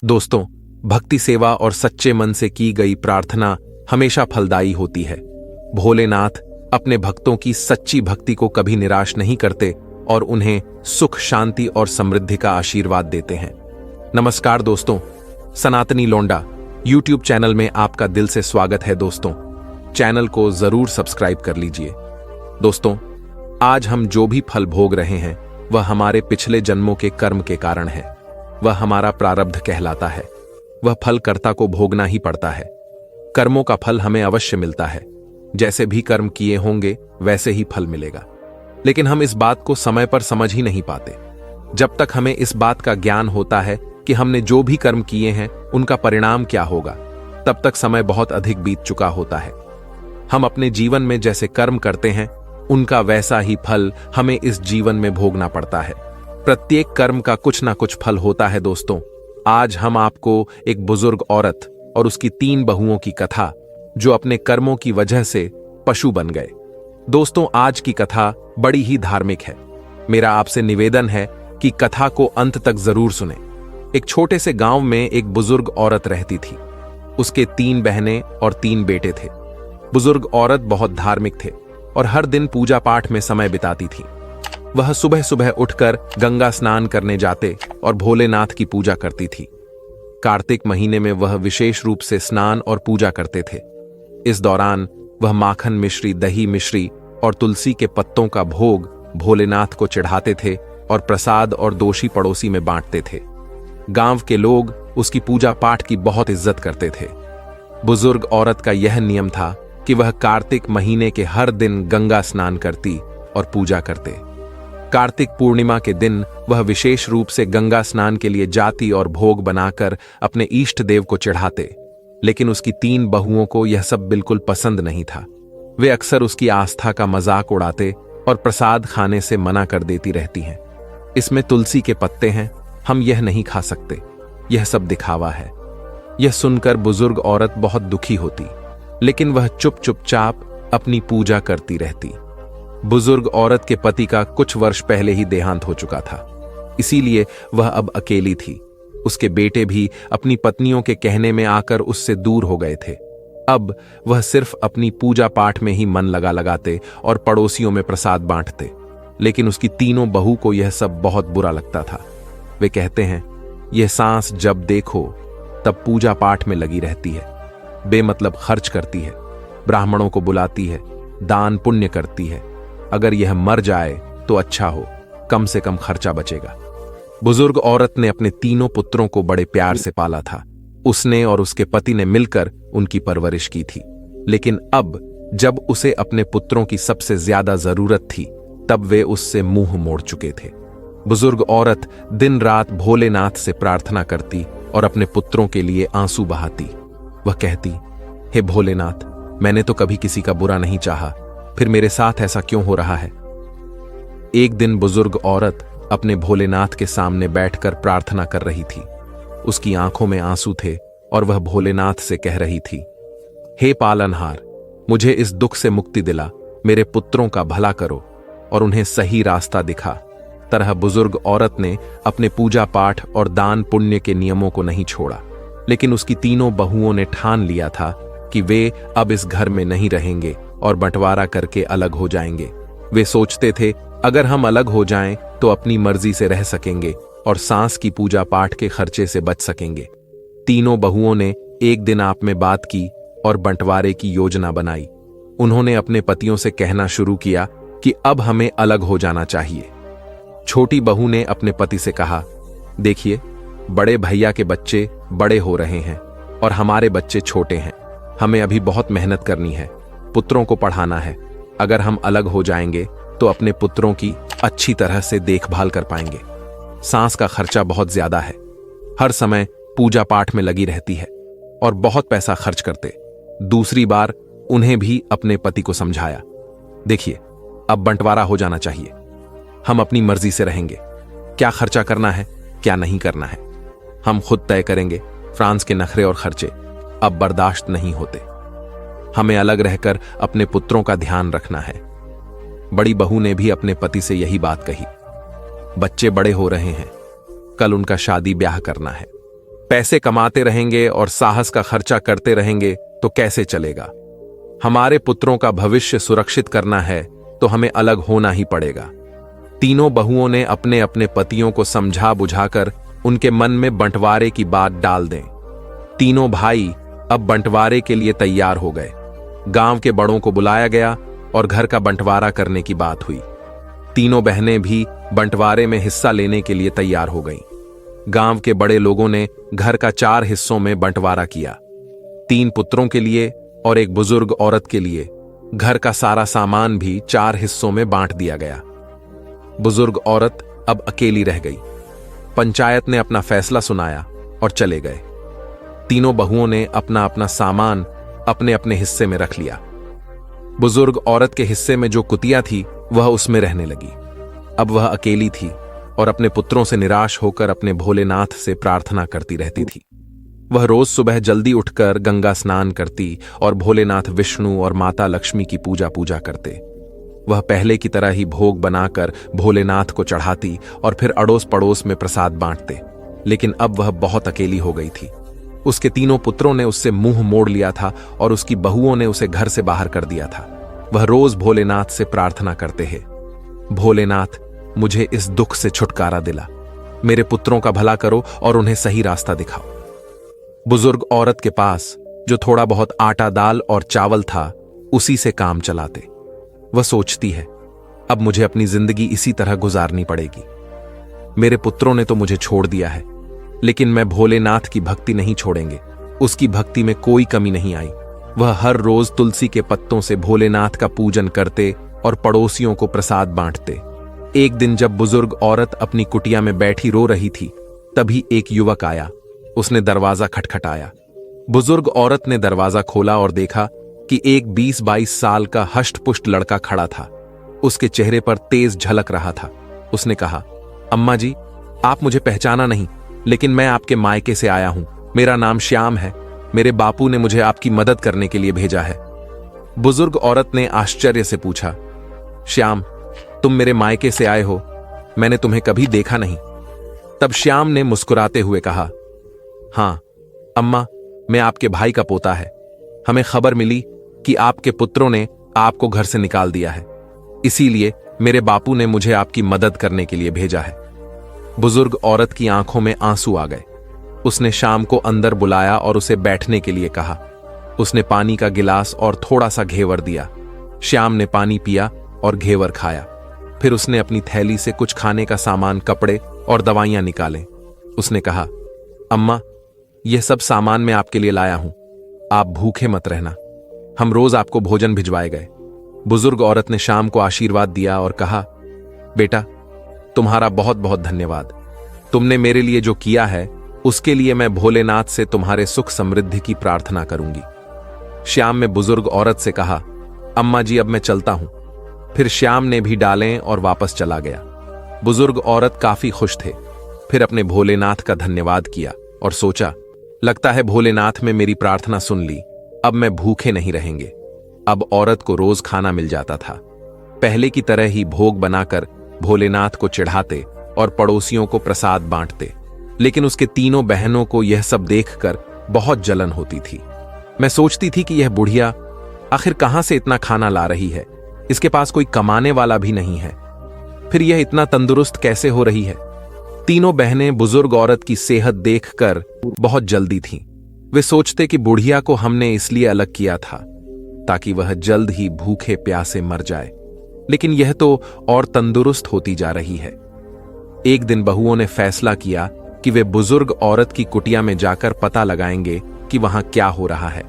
दोस्तों, भक्ति सेवा और सच्चे मन से की गई प्रार्थना हमेशा फलदायी होती है। भोलेनाथ अपने भक्तों की सच्ची भक्ति को कभी निराश नहीं करते और उन्हें सुख, शांति और समृद्धि का आशीर्वाद देते हैं। नमस्कार दोस्तों, सनातनी लोंडा YouTube चैनल में आपका दिल से स्वागत है। दोस्तों, चैनल को जरूर सब्सक्राइब कर लीजिए। दोस्तों, आज हम जो भी फल भोग रहे हैं वह हमारे पिछले जन्मों के कर्म के कारण है। वह हमारा प्रारब्ध कहलाता है। वह फल कर्ता को भोगना ही पड़ता है। कर्मों का फल हमें अवश्य मिलता है। जैसे भी कर्म किए होंगे वैसे ही फल मिलेगा। लेकिन हम इस बात को समय पर समझ ही नहीं पाते। जब तक हमें इस बात का ज्ञान होता है कि हमने जो भी कर्म किए हैं उनका परिणाम क्या होगा, तब तक समय बहुत अधिक बीत चुका होता है। हम अपने जीवन में जैसे कर्म करते हैं उनका वैसा ही फल हमें इस जीवन में भोगना पड़ता है। प्रत्येक कर्म का कुछ ना कुछ फल होता है। दोस्तों, आज हम आपको एक बुजुर्ग औरत और उसकी 3 बहुओं की कथा, जो अपने कर्मों की वजह से पशु बन गए। दोस्तों, आज की कथा बड़ी ही धार्मिक है। मेरा आपसे निवेदन है कि कथा को अंत तक जरूर सुने। एक छोटे से गांव में एक बुजुर्ग औरत रहती थी। उसके 3 बहनें और 3 बेटे थे। बुजुर्ग औरत बहुत धार्मिक थे और हर दिन पूजा पाठ में समय बिताती थी। वह सुबह सुबह उठकर गंगा स्नान करने जाते और भोलेनाथ की पूजा करती थी। कार्तिक महीने में वह विशेष रूप से स्नान और पूजा करते थे। इस दौरान वह माखन मिश्री, दही मिश्री और तुलसी के पत्तों का भोग भोलेनाथ को चढ़ाते थे और प्रसाद और दोषी पड़ोसी में बांटते थे। गांव के लोग उसकी पूजा पाठ की बहुत इज्जत करते थे। बुजुर्ग औरत का यह नियम था कि वह कार्तिक महीने के हर दिन गंगा स्नान करती और पूजा करते। कार्तिक पूर्णिमा के दिन वह विशेष रूप से गंगा स्नान के लिए जाती और भोग बनाकर अपने इष्ट देव को चढ़ाते। लेकिन उसकी 3 बहुओं को यह सब बिल्कुल पसंद नहीं था। वे अक्सर उसकी आस्था का मजाक उड़ाते और प्रसाद खाने से मना कर देती रहती हैं। इसमें तुलसी के पत्ते हैं, हम यह नहीं खा सकते, यह सब दिखावा है। यह सुनकर बुजुर्ग औरत बहुत दुखी होती, लेकिन वह चुपचाप अपनी पूजा करती रहती। बुजुर्ग औरत के पति का कुछ वर्ष पहले ही देहांत हो चुका था, इसीलिए वह अब अकेली थी। उसके बेटे भी अपनी पत्नियों के कहने में आकर उससे दूर हो गए थे। अब वह सिर्फ अपनी पूजा पाठ में ही मन लगाते और पड़ोसियों में प्रसाद बांटते। लेकिन उसकी 3 बहू को यह सब बहुत बुरा लगता था। वे कहते हैं, यह सांस जब देखो तब पूजा पाठ में लगी रहती है, बेमतलब खर्च करती है, ब्राह्मणों को बुलाती है, दान पुण्य करती है। अगर यह मर जाए तो अच्छा हो, कम से कम खर्चा बचेगा। बुजुर्ग औरत ने अपने 3 पुत्रों को बड़े प्यार से पाला था। उसने और उसके पति ने मिलकर उनकी परवरिश की थी। लेकिन अब जब उसे अपने पुत्रों की सबसे ज्यादा जरूरत थी, तब वे उससे मुंह मोड़ चुके थे। बुजुर्ग औरत दिन रात भोलेनाथ से प्रार्थना करती और अपने पुत्रों के लिए आंसू बहाती। वह कहती, हे भोलेनाथ, मैंने तो कभी किसी का बुरा नहीं चाहा, फिर मेरे साथ ऐसा क्यों हो रहा है। एक दिन बुजुर्ग औरत अपने भोलेनाथ के सामने बैठकर प्रार्थना कर रही थी। उसकी आंखों में आंसू थे और वह भोलेनाथ से कह रही थी, हे पालनहार, मुझे इस दुख से मुक्ति दिला, मेरे पुत्रों का भला करो और उन्हें सही रास्ता दिखा। तरह बुजुर्ग औरत ने अपने पूजा पाठ और दान पुण्य के नियमों को नहीं छोड़ा। लेकिन उसकी 3 बहुओं ने ठान लिया था कि वे अब इस घर में नहीं रहेंगे और बंटवारा करके अलग हो जाएंगे। वे सोचते थे, अगर हम अलग हो जाएं तो अपनी मर्जी से रह सकेंगे और सांस की पूजा पाठ के खर्चे से बच सकेंगे। 3 बहुओं ने एक दिन आप में बात की और बंटवारे की योजना बनाई। उन्होंने अपने पतियों से कहना शुरू किया कि अब हमें अलग हो जाना चाहिए। छोटी बहू ने अपने पति से कहा, देखिए, बड़े भैया के बच्चे बड़े हो रहे हैं और हमारे बच्चे छोटे हैं। हमें अभी बहुत मेहनत करनी है, पुत्रों को पढ़ाना है। अगर हम अलग हो जाएंगे तो अपने पुत्रों की अच्छी तरह से देखभाल कर पाएंगे। सांस का खर्चा बहुत ज्यादा है, हर समय पूजा पाठ में लगी रहती है और बहुत पैसा खर्च करते। दूसरी बार उन्हें भी अपने पति को समझाया, देखिए, अब बंटवारा हो जाना चाहिए। हम अपनी मर्जी से रहेंगे, क्या खर्चा करना है क्या नहीं करना है हम खुद तय करेंगे। फ्रांस के नखरे और खर्चे अब बर्दाश्त नहीं होते। हमें अलग रहकर अपने पुत्रों का ध्यान रखना है। बड़ी बहू ने भी अपने पति से यही बात कही। बच्चे बड़े हो रहे हैं, कल उनका शादी ब्याह करना है। पैसे कमाते रहेंगे और साहस का खर्चा करते रहेंगे तो कैसे चलेगा। हमारे पुत्रों का भविष्य सुरक्षित करना है तो हमें अलग होना ही पड़ेगा। तीनों बहुओं ने अपने अपने पतियों को समझा बुझाकर उनके मन में बंटवारे की बात डाल दें। तीनों भाई अब बंटवारे के लिए तैयार हो गए। गांव के बड़ों को बुलाया गया और घर का बंटवारा करने की बात हुई। तीनों बहनें भी बंटवारे में हिस्सा लेने के लिए तैयार हो गईं। गांव के बड़े लोगों ने घर का 4 हिस्सों में बंटवारा किया। 3 पुत्रों के लिए और एक बुजुर्ग औरत के लिए घर का सारा सामान भी 4 हिस्सों में बांट दिया गया। बुजुर्ग औरत अब अकेली रह गई। पंचायत ने अपना फैसला सुनाया और चले गए। तीनों बहुओं ने अपना अपना सामान अपने अपने हिस्से में रख लिया। बुजुर्ग औरत के हिस्से में जो कुतिया थी वह उसमें रहने लगी। अब वह अकेली थी और अपने पुत्रों से निराश होकर अपने भोलेनाथ से प्रार्थना करती रहती थी। वह रोज सुबह जल्दी उठकर गंगा स्नान करती और भोलेनाथ विष्णु और माता लक्ष्मी की पूजा करते। वह पहले की तरह ही भोग बनाकर भोलेनाथ को चढ़ाती और फिर अड़ोस पड़ोस में प्रसाद बांटते। लेकिन अब वह बहुत अकेली हो गई थी। उसके तीनों पुत्रों ने उससे मुंह मोड़ लिया था और उसकी बहुओं ने उसे घर से बाहर कर दिया था। वह रोज भोलेनाथ से प्रार्थना करते हैं, भोलेनाथ मुझे इस दुख से छुटकारा दिला, मेरे पुत्रों का भला करो और उन्हें सही रास्ता दिखाओ। बुजुर्ग औरत के पास जो थोड़ा बहुत आटा दाल और चावल था उसी से काम चलाते। वह सोचती है, अब मुझे अपनी जिंदगी इसी तरह गुजारनी पड़ेगी। मेरे पुत्रों ने तो मुझे छोड़ दिया है, लेकिन मैं भोलेनाथ की भक्ति नहीं छोड़ेंगे। उसकी भक्ति में कोई कमी नहीं आई। वह हर रोज तुलसी के पत्तों से भोलेनाथ का पूजन करते और पड़ोसियों को प्रसाद बांटते। एक दिन जब बुजुर्ग औरत अपनी कुटिया में बैठी रो रही थी, तभी एक युवक आया। उसने दरवाजा खटखटाया। बुजुर्ग औरत ने दरवाजा खोला और देखा कि एक 20-22 साल का हष्ट-पुष्ट लड़का खड़ा था। उसके चेहरे पर तेज झलक रहा था। उसने कहा, अम्मा जी, आप मुझे पहचाना नहीं, लेकिन मैं आपके मायके से आया हूं। मेरा नाम श्याम है। मेरे बापू ने मुझे आपकी मदद करने के लिए भेजा है। बुजुर्ग औरत ने आश्चर्य से पूछा, श्याम, तुम मेरे मायके से आए हो? मैंने तुम्हें कभी देखा नहीं। तब श्याम ने मुस्कुराते हुए कहा, हां अम्मा, मैं आपके भाई का पोता है। हमें खबर मिली कि आपके पुत्रों ने आपको घर से निकाल दिया है, इसीलिए मेरे बापू ने मुझे आपकी मदद करने के लिए भेजा है। बुजुर्ग औरत की आंखों में आंसू आ गए। उसने श्याम को अंदर बुलाया और उसे बैठने के लिए कहा। उसने पानी का गिलास और थोड़ा सा घेवर दिया। श्याम ने पानी पिया और घेवर खाया। फिर उसने अपनी थैली से कुछ खाने का सामान, कपड़े और दवाइयां निकाले। उसने कहा, अम्मा, यह सब सामान मैं आपके लिए लाया हूं। आप भूखे मत रहना, हम रोज आपको भोजन भिजवाए गए। बुजुर्ग औरत ने श्याम को आशीर्वाद दिया और कहा, बेटा, तुम्हारा बहुत बहुत धन्यवाद। तुमने मेरे लिए जो किया है उसके लिए मैं भोलेनाथ से तुम्हारे सुख समृद्धि की प्रार्थना करूंगी। श्याम ने बुजुर्ग औरत से कहा, अम्मा जी, अब मैं चलता हूं। फिर श्याम ने भी डालें और वापस चला गया। बुजुर्ग औरत काफी खुश थे। फिर अपने भोलेनाथ का धन्यवाद किया और सोचा, लगता है भोलेनाथ में मेरी प्रार्थना सुन ली। अब मैं भूखे नहीं रहेंगे। अब औरत को रोज खाना मिल जाता था। पहले की तरह ही भोग बनाकर भोलेनाथ को चढ़ाते और पड़ोसियों को प्रसाद बांटते। लेकिन उसके तीनों बहनों को यह सब देखकर बहुत जलन होती थी। मैं सोचती थी कि यह बुढ़िया आखिर कहां से इतना खाना ला रही है। इसके पास कोई कमाने वाला भी नहीं है, फिर यह इतना तंदुरुस्त कैसे हो रही है। तीनों बहनें बुजुर्ग औरत की सेहत देखकर बहुत जल्दी थीं। वे सोचते कि बुढ़िया को हमने इसलिए अलग किया था ताकि वह जल्द ही भूखे प्यासे मर जाए, लेकिन यह तो और तंदुरुस्त होती जा रही है। एक दिन बहुओं ने फैसला किया कि वे बुजुर्ग औरत की कुटिया में जाकर पता लगाएंगे कि वहां क्या हो रहा है।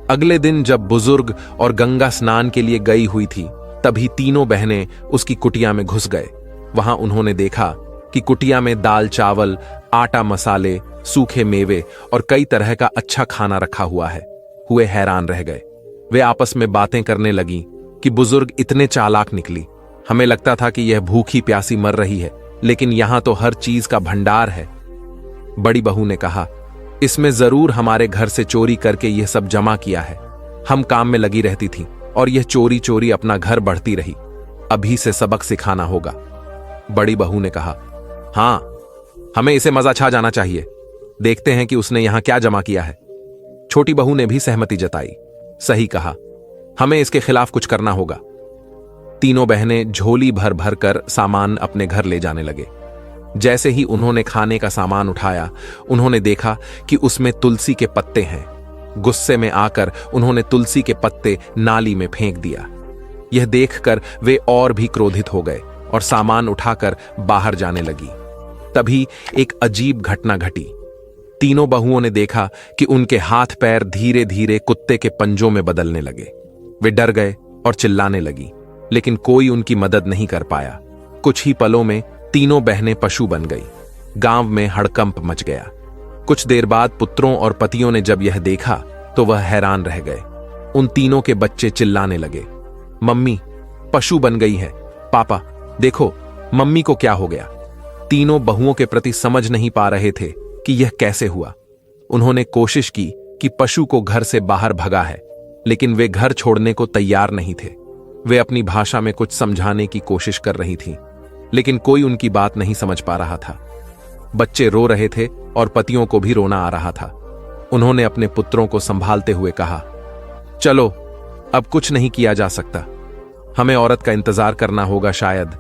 अगले दिन जब बुजुर्ग और गंगा स्नान के लिए गई हुई थी, तभी तीनों बहनें उसकी कुटिया में घुस गए। वहां उन्होंने देखा कि कुटिया में दाल चावल, आटा मसाले, सूखे मेवे और कई तरह का अच्छा खाना रखा हुआ है। हुए हैरान रह गए। वे आपस में बातें करने लगी कि बुजुर्ग इतने चालाक निकली। हमें लगता था कि यह भूखी प्यासी मर रही है, लेकिन यहां तो हर चीज का भंडार है। बड़ी बहू ने कहा, इसमें जरूर हमारे घर से चोरी करके यह सब जमा किया है। हम काम में लगी रहती थी और यह चोरी चोरी अपना घर बढ़ती रही। अभी से सबक सिखाना होगा। बड़ी बहू ने कहा, हां, हमें इसे मजा छा जाना चाहिए। देखते हैं कि उसने यहां क्या जमा किया है। छोटी बहू ने भी सहमति जताई। सही कहा, हमें इसके खिलाफ कुछ करना होगा। तीनों बहनें झोली भर भर कर सामान अपने घर ले जाने लगे। जैसे ही उन्होंने खाने का सामान उठाया, उन्होंने देखा कि उसमें तुलसी के पत्ते हैं। गुस्से में आकर उन्होंने तुलसी के पत्ते नाली में फेंक दिया। यह देखकर वे और भी क्रोधित हो गए और सामान उठाकर बाहर जाने लगी। तभी एक अजीब घटना घटी। तीनों बहुओं ने देखा कि उनके हाथ पैर धीरे धीरे कुत्ते के पंजों में बदलने लगे। वे डर गए और चिल्लाने लगी, लेकिन कोई उनकी मदद नहीं कर पाया। कुछ ही पलों में तीनों बहनें पशु बन गई। गांव में हड़कंप मच गया। कुछ देर बाद पुत्रों और पतियों ने जब यह देखा तो वह हैरान रह गए। उन तीनों के बच्चे चिल्लाने लगे, मम्मी पशु बन गई है, पापा देखो मम्मी को क्या हो गया। तीनों बहुओं के प्रति समझ नहीं पा रहे थे कि यह कैसे हुआ। उन्होंने कोशिश की कि पशु को घर से बाहर भगा है, लेकिन वे घर छोड़ने को तैयार नहीं थे। वे अपनी भाषा में कुछ समझाने की कोशिश कर रही थीं, लेकिन कोई उनकी बात नहीं समझ पा रहा था। बच्चे रो रहे थे और पतियों को भी रोना आ रहा था। उन्होंने अपने पुत्रों को संभालते हुए कहा, चलो अब कुछ नहीं किया जा सकता, हमें औरत का इंतजार करना होगा शायद,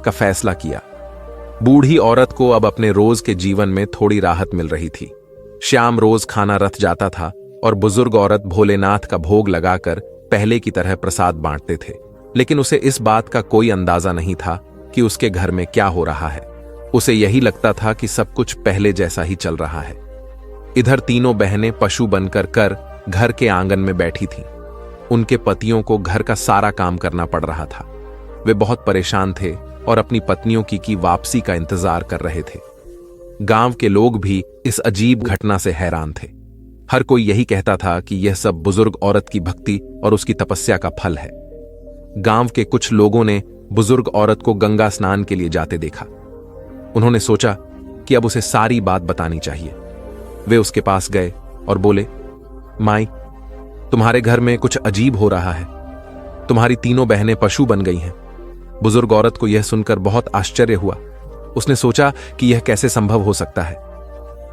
का फैसला किया। बूढ़ी औरत को अब अपने रोज के जीवन में थोड़ी राहत मिल रही थी। श्याम रोज खाना रथ जाता था और बुजुर्ग औरत भोलेनाथ का भोग लगाकर पहले की तरह प्रसाद बांटते थे, लेकिन उसे इस बात का कोई अंदाजा नहीं था कि उसके घर में क्या हो रहा है। उसे यही लगता था कि सब कुछ पहले जैसा ही चल रहा है। इधर तीनों बहनें पशु बनकर घर के आंगन में बैठी थीं। उनके पतियों को घर का सारा काम करना पड़ रहा था। वे बहुत परेशान थे और अपनी पत्नियों की वापसी का इंतजार कर रहे थे। गांव के लोग भी इस अजीब घटना से हैरान थे। हर कोई यही कहता था कि यह सब बुजुर्ग औरत की भक्ति और उसकी तपस्या का फल है। गांव के कुछ लोगों ने बुजुर्ग औरत को गंगा स्नान के लिए जाते देखा। उन्होंने सोचा कि अब उसे सारी बात बतानी चाहिए। वे उसके पास गए और बोले, माई तुम्हारे घर में कुछ अजीब हो रहा है। तुम्हारी तीनों बहनें पशु बन गई हैं। बुजुर्ग औरत को यह सुनकर बहुत आश्चर्य हुआ। उसने सोचा कि यह कैसे संभव हो सकता है।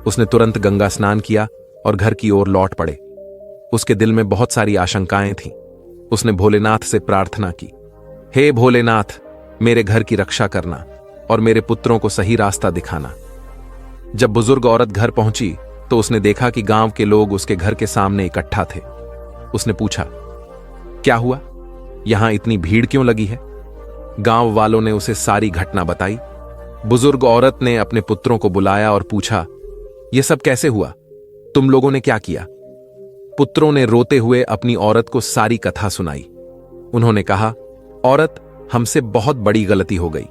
उसने तुरंत गंगा स्नान किया और घर की ओर लौट पड़े। उसके दिल में बहुत सारी आशंकाएं थीं। उसने भोलेनाथ से प्रार्थना की, हे भोलेनाथ, मेरे घर की रक्षा करना और मेरे पुत्रों को सही रास्ता दिखाना। जब बुजुर्ग औरत घर पहुंची तो उसने देखा कि गांव के लोग उसके घर के सामने इकट्ठा थे। उसने पूछा, क्या हुआ, यहां इतनी भीड़ क्यों लगी है? गांव वालों ने उसे सारी घटना बताई। बुजुर्ग औरत ने अपने पुत्रों को बुलाया और पूछा, यह सब कैसे हुआ? तुम लोगों ने क्या किया? पुत्रों ने रोते हुए अपनी औरत को सारी कथा सुनाई। उन्होंने कहा, औरत, हमसे बहुत बड़ी गलती हो गई।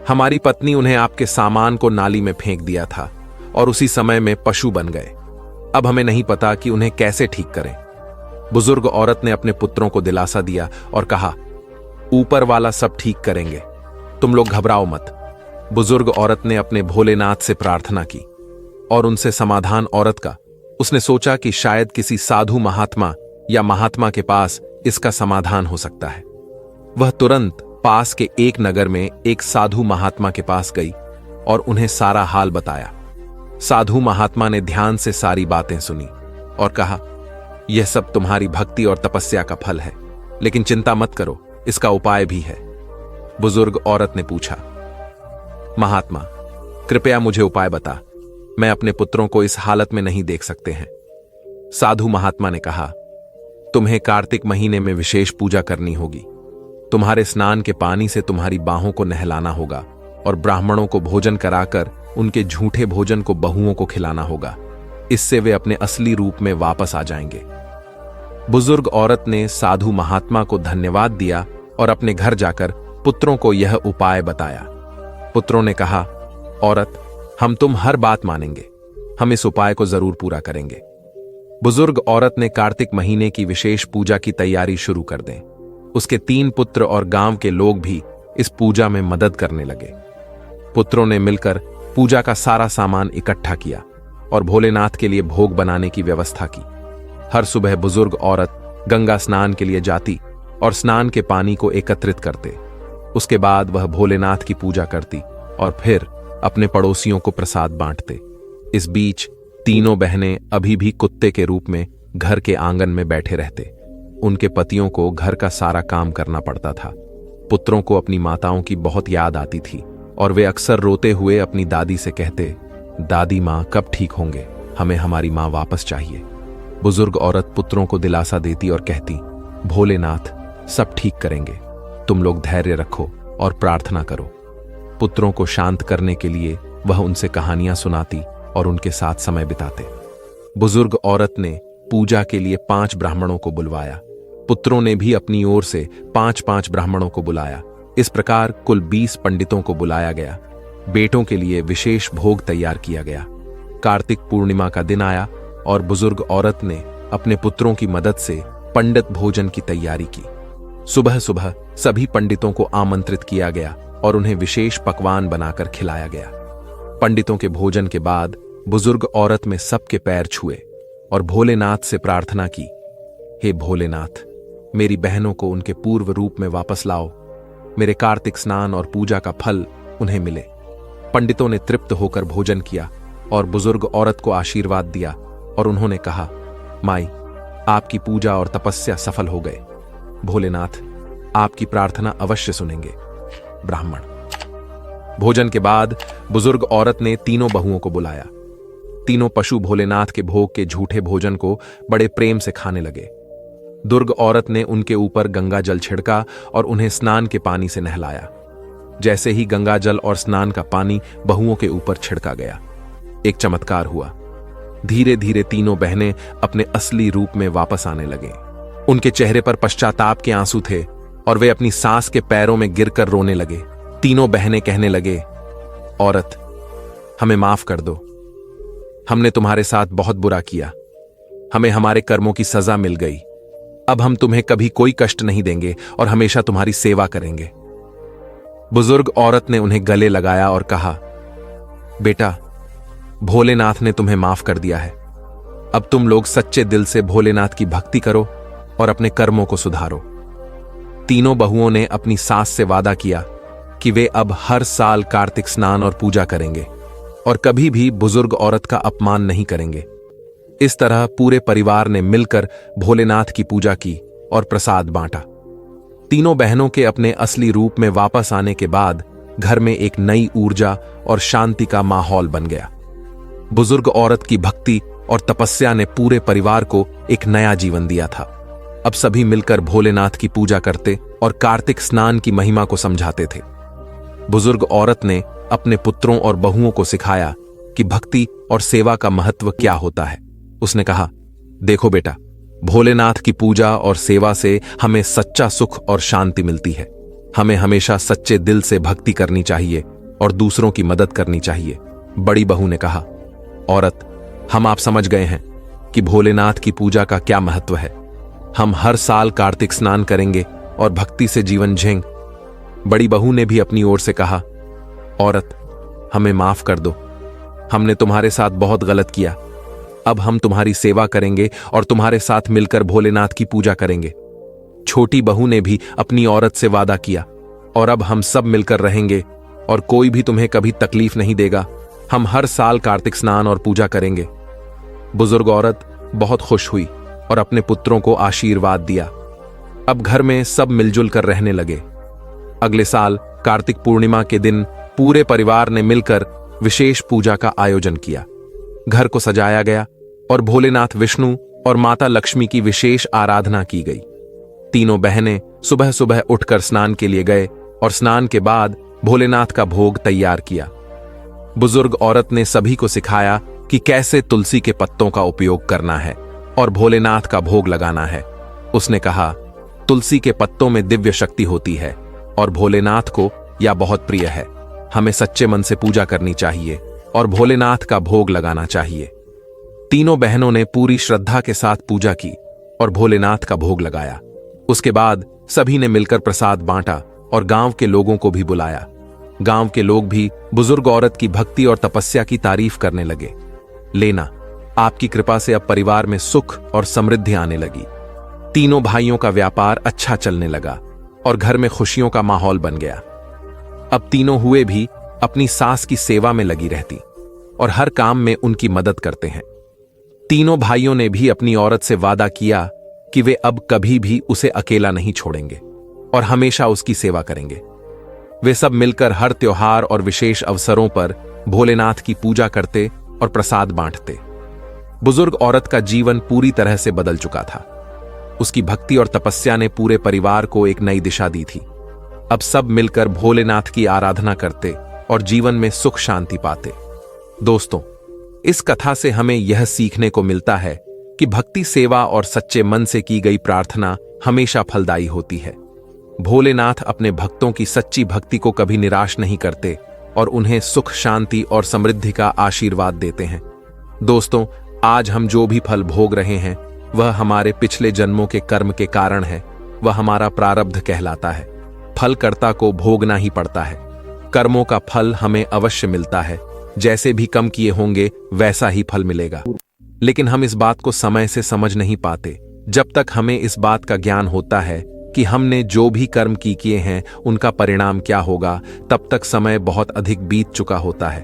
हमारी पत्नी उन्हें आपके सामान को नाली में फेंक दिया था और उसी समय में पशु बन गए। अब हमें नहीं पता कि उन्हें कैसे ठीक करें। बुजुर्ग औरत ने अपने पुत्रों को दिलासा दिया और कहा, ऊपर वाला सब ठीक करेंगे, तुम लोग घबराओ मत। बुजुर्ग औरत ने अपने भोलेनाथ से प्रार्थना की और उनसे समाधान औरत का। उसने सोचा कि शायद किसी साधु महात्मा या महात्मा के पास इसका समाधान हो सकता है। वह तुरंत पास के एक नगर में एक साधु महात्मा के पास गई और उन्हें सारा हाल बताया। साधु महात्मा ने ध्यान से सारी बातें सुनी और कहा, यह सब तुम्हारी भक्ति और तपस्या का फल है, लेकिन चिंता मत करो, इसका उपाय भी है। बुजुर्ग औरत ने पूछा, महात्मा, कृपया मुझे उपाय बता, मैं अपने पुत्रों को इस हालत में नहीं देख सकते हैं। साधु महात्मा ने कहा, तुम्हें कार्तिक महीने में विशेष पूजा करनी होगी। तुम्हारे स्नान के पानी से तुम्हारी बाहों को नहलाना होगा और ब्राह्मणों को भोजन कराकर उनके झूठे भोजन को बहुओं को खिलाना होगा। इससे वे अपने असली रूप में वापस आ जाएंगे। बुजुर्ग औरत ने साधु महात्मा को धन्यवाद दिया और अपने घर जाकर पुत्रों को यह उपाय बताया। पुत्रों ने कहा, औरत, हम तुम हर बात मानेंगे, हम इस उपाय को जरूर पूरा करेंगे। बुजुर्ग औरत ने कार्तिक महीने की विशेष पूजा की तैयारी शुरू कर दें। उसके 3 पुत्र और गांव के लोग भी इस पूजा में मदद करने लगे। पुत्रों ने मिलकर पूजा का सारा सामान इकट्ठा किया और भोलेनाथ के लिए भोग बनाने की व्यवस्था की। हर सुबह बुजुर्ग औरत गंगा स्नान के लिए जाती और स्नान के पानी को एकत्रित करते। उसके बाद वह भोलेनाथ की पूजा करती और फिर अपने पड़ोसियों को प्रसाद बांटते। इस बीच तीनों बहनें अभी भी कुत्ते के रूप में घर के आंगन में बैठे रहते। उनके पतियों को घर का सारा काम करना पड़ता था। पुत्रों को अपनी माताओं की बहुत याद आती थी और वे अक्सर रोते हुए अपनी दादी से कहते, दादी माँ कब ठीक होंगे, हमें हमारी माँ वापस चाहिए। बुजुर्ग औरत पुत्रों को दिलासा देती और कहती, भोलेनाथ सब ठीक करेंगे, तुम लोग धैर्य रखो और प्रार्थना करो। पुत्रों को शांत करने के लिए वह उनसे कहानियां सुनाती और उनके साथ समय बिताते। बुजुर्ग औरत ने पूजा के लिए 5 ब्राह्मणों को बुलवाया। पुत्रों ने भी अपनी ओर से 5-5 ब्राह्मणों को बुलाया। इस प्रकार कुल 20 पंडितों को बुलाया गया। बेटों के लिए विशेष भोग तैयार किया गया। कार्तिक पूर्णिमा का दिन आया और बुजुर्ग औरत ने अपने पुत्रों की मदद से पंडित भोजन की तैयारी की। सुबह सुबह सभी पंडितों को आमंत्रित किया गया और उन्हें विशेष पकवान बनाकर खिलाया गया। पंडितों के भोजन के बाद बुजुर्ग औरत में सबके पैर छुए और भोलेनाथ से प्रार्थना की, हे भोलेनाथ, मेरी बहनों को उनके पूर्व रूप में वापस लाओ। मेरे कार्तिक स्नान और पूजा का फल उन्हें मिले। पंडितों ने तृप्त होकर भोजन किया और बुजुर्ग औरत को आशीर्वाद दिया और उन्होंने कहा, माई, आपकी पूजा और तपस्या सफल हो गए। भोलेनाथ आपकी प्रार्थना अवश्य सुनेंगे। ब्राह्मण। भोजन के बाद बुजुर्ग औरत ने तीनों बहुओं को बुलाया। तीनों पशु भोलेनाथ के भोग के झूठे भोजन को बड़े प्रेम से खाने लगे। दुर्ग औरत ने उनके ऊपर गंगा जल छिड़का और उन्हें स्नान के पानी से नहलाया। जैसे ही गंगा जल और स्नान का पानी बहुओं के ऊपर छिड़का गया, एक चमत्कार हुआ। धीरे धीरे तीनों बहनें अपने असली रूप में वापस आने लगे। उनके चेहरे पर पश्चाताप के आंसू थे और वे अपनी सास के पैरों में गिरकर रोने लगे। तीनों बहनें कहने लगे, औरत, हमें माफ कर दो। हमने तुम्हारे साथ बहुत बुरा किया। हमें हमारे कर्मों की सजा मिल गई। अब हम तुम्हें कभी कोई कष्ट नहीं देंगे और हमेशा तुम्हारी सेवा करेंगे। बुजुर्ग औरत ने उन्हें गले लगाया और कहा, बेटा, भोलेनाथ ने तुम्हें माफ कर दिया है। अब तुम लोग सच्चे दिल से भोलेनाथ की भक्ति करो और अपने कर्मों को सुधारो। तीनों बहुओं ने अपनी सास से वादा किया कि वे अब हर साल कार्तिक स्नान और पूजा करेंगे और कभी भी बुजुर्ग औरत का अपमान नहीं करेंगे। इस तरह पूरे परिवार ने मिलकर भोलेनाथ की पूजा की और प्रसाद बांटा। तीनों बहनों के अपने असली रूप में वापस आने के बाद घर में एक नई ऊर्जा और शांति का माहौल बन गया। बुजुर्ग औरत की भक्ति और तपस्या ने पूरे परिवार को एक नया जीवन दिया था। अब सभी मिलकर भोलेनाथ की पूजा करते और कार्तिक स्नान की महिमा को समझाते थे। बुजुर्ग औरत ने अपने पुत्रों और बहुओं को सिखाया कि भक्ति और सेवा का महत्व क्या होता है। उसने कहा, देखो बेटा, भोलेनाथ की पूजा और सेवा से हमें सच्चा सुख और शांति मिलती है। हमें हमेशा सच्चे दिल से भक्ति करनी चाहिए और दूसरों की मदद करनी चाहिए। बड़ी बहू ने कहा, औरत, हम आप समझ गए हैं कि भोलेनाथ की पूजा का क्या महत्व है। हम हर साल कार्तिक स्नान करेंगे और भक्ति से जीवन जिएंगे। बड़ी बहू ने भी अपनी ओर से कहा, औरत, हमें माफ कर दो। हमने तुम्हारे साथ बहुत गलत किया। अब हम तुम्हारी सेवा करेंगे और तुम्हारे साथ मिलकर भोलेनाथ की पूजा करेंगे। छोटी बहू ने भी अपनी औरत से वादा किया और अब हम सब मिलकर रहेंगे और कोई भी तुम्हें कभी तकलीफ नहीं देगा। हम हर साल कार्तिक स्नान और पूजा करेंगे। बुजुर्ग औरत बहुत खुश हुई और अपने पुत्रों को आशीर्वाद दिया। अब घर में सब मिलजुल कर रहने लगे। अगले साल कार्तिक पूर्णिमा के दिन पूरे परिवार ने मिलकर विशेष पूजा का आयोजन किया। घर को सजाया गया और भोलेनाथ विष्णु और माता लक्ष्मी की विशेष आराधना की गई। तीनों बहनें सुबह सुबह उठकर स्नान के लिए गए और स्नान के बाद भोलेनाथ का भोग तैयार किया। बुजुर्ग औरत ने सभी को सिखाया कि कैसे तुलसी के पत्तों का उपयोग करना है और भोलेनाथ का भोग लगाना है। उसने कहा, तुलसी के पत्तों में दिव्य शक्ति होती है और भोलेनाथ को यह बहुत प्रिय है। हमें सच्चे मन से पूजा करनी चाहिए और भोलेनाथ का भोग लगाना चाहिए। तीनों बहनों ने पूरी श्रद्धा के साथ पूजा की और भोलेनाथ का भोग लगाया। उसके बाद सभी ने मिलकर प्रसाद बांटा और गांव के लोगों को भी बुलाया। गांव के लोग भी बुजुर्ग औरत की भक्ति और तपस्या की तारीफ करने लगे। लेना, आपकी कृपा से अब परिवार में सुख और समृद्धि आने लगी। तीनों भाइयों का व्यापार अच्छा चलने लगा और घर में खुशियों का माहौल बन गया। अब तीनों हुए भी अपनी सास की सेवा में लगी रहती और हर काम में उनकी मदद करते हैं। तीनों भाइयों ने भी अपनी औरत से वादा किया कि वे अब कभी भी उसे अकेला नहीं छोड़ेंगे और हमेशा उसकी सेवा करेंगे। वे सब मिलकर हर त्योहार और विशेष अवसरों पर भोलेनाथ की पूजा करते और प्रसाद बांटते। बुजुर्ग औरत का जीवन पूरी तरह से बदल चुका था। उसकी भक्ति और तपस्या ने पूरे परिवार को एक नई दिशा दी थी। अब सब मिलकर भोलेनाथ की आराधना करते और जीवन में सुख शांति पाते। दोस्तों, इस कथा से हमें यह सीखने को मिलता है कि भक्ति, सेवा और सच्चे मन से की गई प्रार्थना हमेशा फलदायी होती है। भोलेनाथ अपने भक्तों की सच्ची भक्ति को कभी निराश नहीं करते और उन्हें सुख, शांति और समृद्धि का आशीर्वाद देते हैं। दोस्तों, आज हम जो भी फल भोग रहे हैं वह हमारे पिछले जन्मों के कर्म के कारण है। वह हमारा प्रारब्ध कहलाता है। फलकर्ता को भोगना ही पड़ता है। कर्मों का फल हमें अवश्य मिलता है। जैसे भी कम किए होंगे वैसा ही फल मिलेगा। लेकिन हम इस बात को समय से समझ नहीं पाते। जब तक हमें इस बात का ज्ञान होता है कि हमने जो भी कर्म किए हैं उनका परिणाम क्या होगा, तब तक समय बहुत अधिक बीत चुका होता है।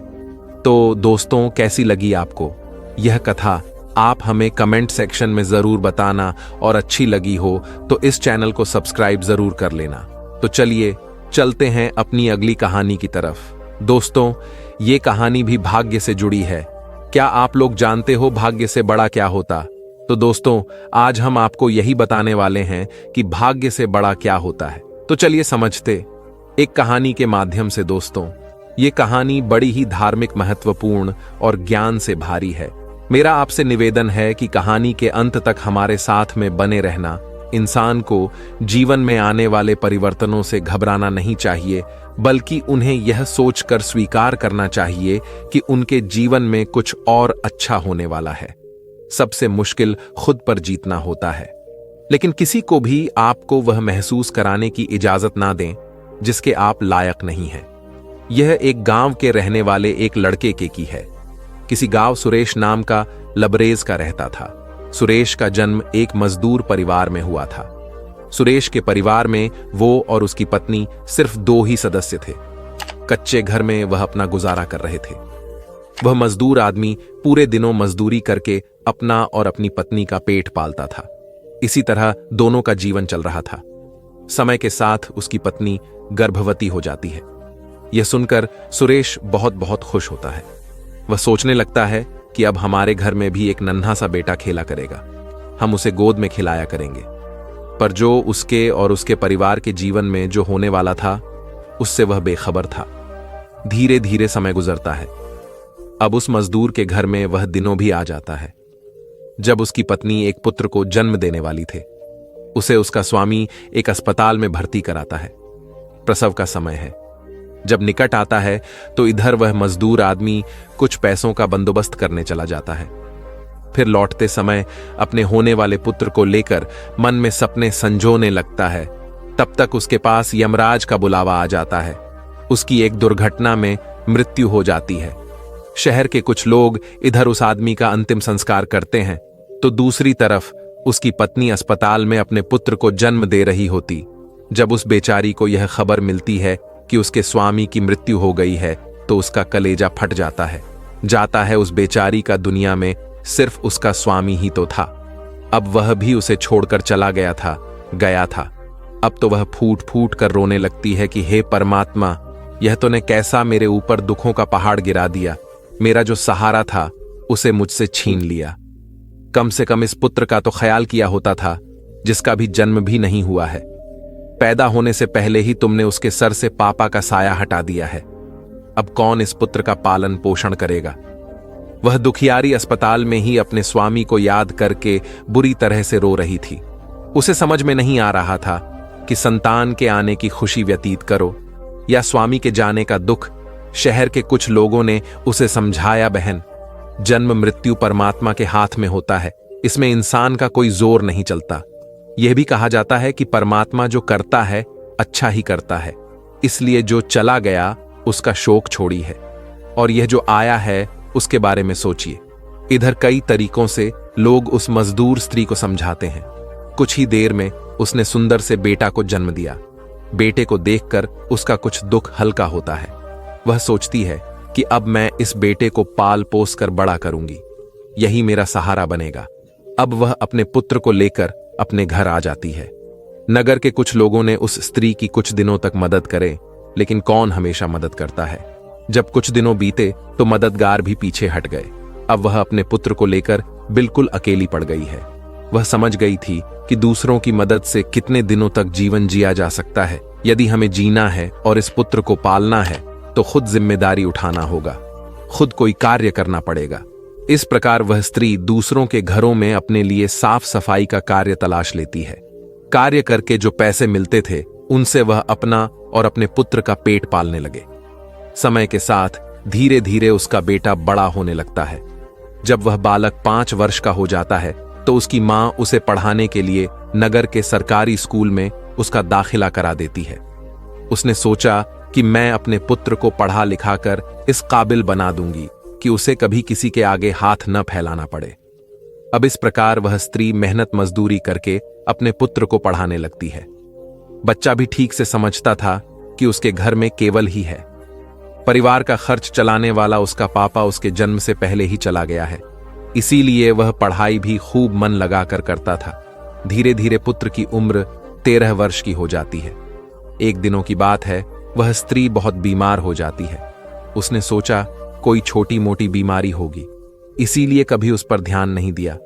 तो दोस्तों, कैसी लगी आपको यह कथा? आप हमें कमेंट सेक्शन में जरूर बताना और अच्छी लगी हो तो इस चैनल को सब्सक्राइब जरूर कर लेना। तो चलिए चलते हैं अपनी अगली कहानी की तरफ। दोस्तों, ये कहानी भी भाग्य से जुड़ी है। क्या आप लोग जानते हो भाग्य से बड़ा क्या होता? तो दोस्तों, आज हम आपको यही बताने वाले हैं कि भाग्य से बड़ा क्या होता है। तो चलिए समझते एक कहानी के माध्यम से। दोस्तों, ये कहानी बड़ी ही धार्मिक, महत्वपूर्ण और ज्ञान से भारी है। मेरा आपसे निवेदन है कि कहानी के अंत तक हमारे साथ में बने रहना। इंसान को जीवन में आने वाले परिवर्तनों से घबराना नहीं चाहिए, बल्कि उन्हें यह सोचकर स्वीकार करना चाहिए कि उनके जीवन में कुछ और अच्छा होने वाला है। सबसे मुश्किल खुद पर जीतना होता है, लेकिन किसी को भी आपको वह महसूस कराने की इजाजत ना दें जिसके आप लायक नहीं हैं। यह एक गांव के रहने वाले एक लड़के की है। किसी गांव सुरेश नाम का लबरेज का रहता था। सुरेश का जन्म एक मजदूर परिवार में हुआ था। सुरेश के परिवार में वो और उसकी पत्नी सिर्फ 2 ही सदस्य थे। कच्चे घर में वह अपना गुजारा कर रहे थे। वह मजदूर आदमी पूरे दिनों मजदूरी करके अपना और अपनी पत्नी का पेट पालता था। इसी तरह दोनों का जीवन चल रहा था। समय के साथ उसकी पत्नी गर्भवती हो जाती है। यह सुनकर सुरेश बहुत बहुत खुश होता है। वह सोचने लगता है कि अब हमारे घर में भी एक नन्हा सा बेटा खेला करेगा। हम उसे गोद में खिलाया करेंगे। पर जो उसके और उसके परिवार के जीवन में जो होने वाला था, उससे वह बेखबर था। धीरे धीरे समय गुजरता है। अब उस मजदूर के घर में वह दिनों भी आ जाता है जब उसकी पत्नी एक पुत्र को जन्म देने वाली थे। उसे उसका स्वामी एक अस्पताल में भर्ती कराता है। प्रसव का समय है। जब निकट आता है तो इधर वह मजदूर आदमी कुछ पैसों का बंदोबस्त करने चला जाता है। फिर लौटते समय अपने होने वाले पुत्र को लेकर मन में सपने संजोने लगता है। तब तक उसके पास यमराज का बुलावा आ जाता है। उसकी एक दुर्घटना में मृत्यु हो जाती है। शहर के कुछ लोग इधर उस आदमी का अंतिम संस्कार करते हैं, तो दूसरी तरफ उसकी पत्नी अस्पताल में अपने पुत्र को जन्म दे रही होती। जब उस बेचारी को यह खबर मिलती है कि उसके स्वामी की मृत्यु हो गई है, तो उसका कलेजा फट जाता है। जाता है उस बेचारी का दुनिया में सिर्फ उसका स्वामी ही तो था। अब वह भी उसे छोड़कर चला गया था। अब तो वह फूट फूट कर रोने लगती है कि हे परमात्मा, यह तूने कैसा मेरे ऊपर दुखों का पहाड़ गिरा दिया। मेरा जो सहारा था उसे मुझसे छीन लिया। कम से कम इस पुत्र का तो ख्याल किया होता था जिसका भी जन्म भी नहीं हुआ है। पैदा होने से पहले ही तुमने उसके सर से पापा का साया हटा दिया है। अब कौन इस पुत्र का पालन पोषण करेगा? वह दुखियारी अस्पताल में ही अपने स्वामी को याद करके बुरी तरह से रो रही थी। उसे समझ में नहीं आ रहा था कि संतान के आने की खुशी व्यतीत करो या स्वामी के जाने का दुख। शहर के कुछ लोगों ने उसे समझाया, बहन, जन्म मृत्यु परमात्मा के हाथ में होता है, इसमें इंसान का कोई जोर नहीं चलता। यह भी कहा जाता है कि परमात्मा जो करता है अच्छा ही करता है, इसलिए जो चला गया उसका शोक छोड़ी है, और यह जो आया है उसके बारे में सोचिए। इधर कई तरीकों से लोग उस मजदूर स्त्री को समझाते हैं। कुछ ही देर में उसने सुंदर से बेटा को जन्म दिया। बेटे को देखकर उसका कुछ दुख हल्का होता है। वह सोचती है कि अब मैं इस बेटे को पाल पोस कर बड़ा करूंगी। यही मेरा सहारा बनेगा। अब वह अपने पुत्र को लेकर अपने घर आ जाती है। नगर के कुछ लोगों ने उस स्त्री की कुछ दिनों तक मदद करे, लेकिन कौन हमेशा मदद करता है। जब कुछ दिनों बीते तो मददगार भी पीछे हट गए। अब वह अपने पुत्र को लेकर बिल्कुल अकेली पड़ गई है। वह समझ गई थी कि दूसरों की मदद से कितने दिनों तक जीवन जिया जा सकता है। यदि हमें जीना है और इस पुत्र को पालना है तो खुद जिम्मेदारी उठाना होगा, खुद कोई कार्य करना पड़ेगा। इस प्रकार वह स्त्री दूसरों के घरों में अपने लिए साफ सफाई का कार्य तलाश लेती है। कार्य करके जो पैसे मिलते थे उनसे वह अपना और अपने पुत्र का पेट पालने लगे। समय के साथ धीरे धीरे उसका बेटा बड़ा होने लगता है। जब वह बालक 5 वर्ष का हो जाता है तो उसकी मां उसे पढ़ाने के लिए नगर के सरकारी स्कूल में उसका दाखिला करा देती है। उसने सोचा कि मैं अपने पुत्र को पढ़ा लिखाकर इस काबिल बना दूंगी कि उसे कभी किसी के आगे हाथ न फैलाना पड़े। अब इस प्रकार वह स्त्री मेहनत मजदूरी करके अपने पुत्र को पढ़ाने लगती है। बच्चा भी ठीक से समझता था कि उसके घर में केवल ही है। परिवार का खर्च चलाने वाला उसका पापा उसके जन्म से पहले ही चला गया है, इसीलिए वह पढ़ाई भी खूब मन लगाकर करता था। धीरे धीरे पुत्र की उम्र 13 वर्ष की हो जाती है। एक दिनों की बात है, वह स्त्री बहुत बीमार हो जाती है। उसने सोचा कोई छोटी मोटी बीमारी होगी, इसीलिए कभी उस पर ध्यान नहीं दिया,